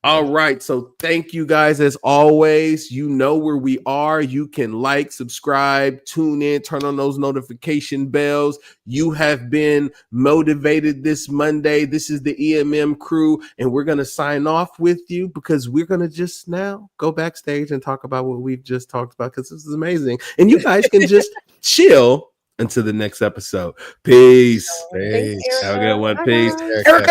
[SPEAKER 2] All right. So thank you guys as always. You know where we are. You can like, subscribe, tune in, turn on those notification bells. You have been motivated this Monday. This is the EMM crew, and we're going to sign off with you because we're going to just now go backstage and talk about what we've just talked about because this is amazing. And you guys can just chill until the next episode. Peace.
[SPEAKER 3] Thanks,
[SPEAKER 2] Have a good one. Peace.
[SPEAKER 3] Erica.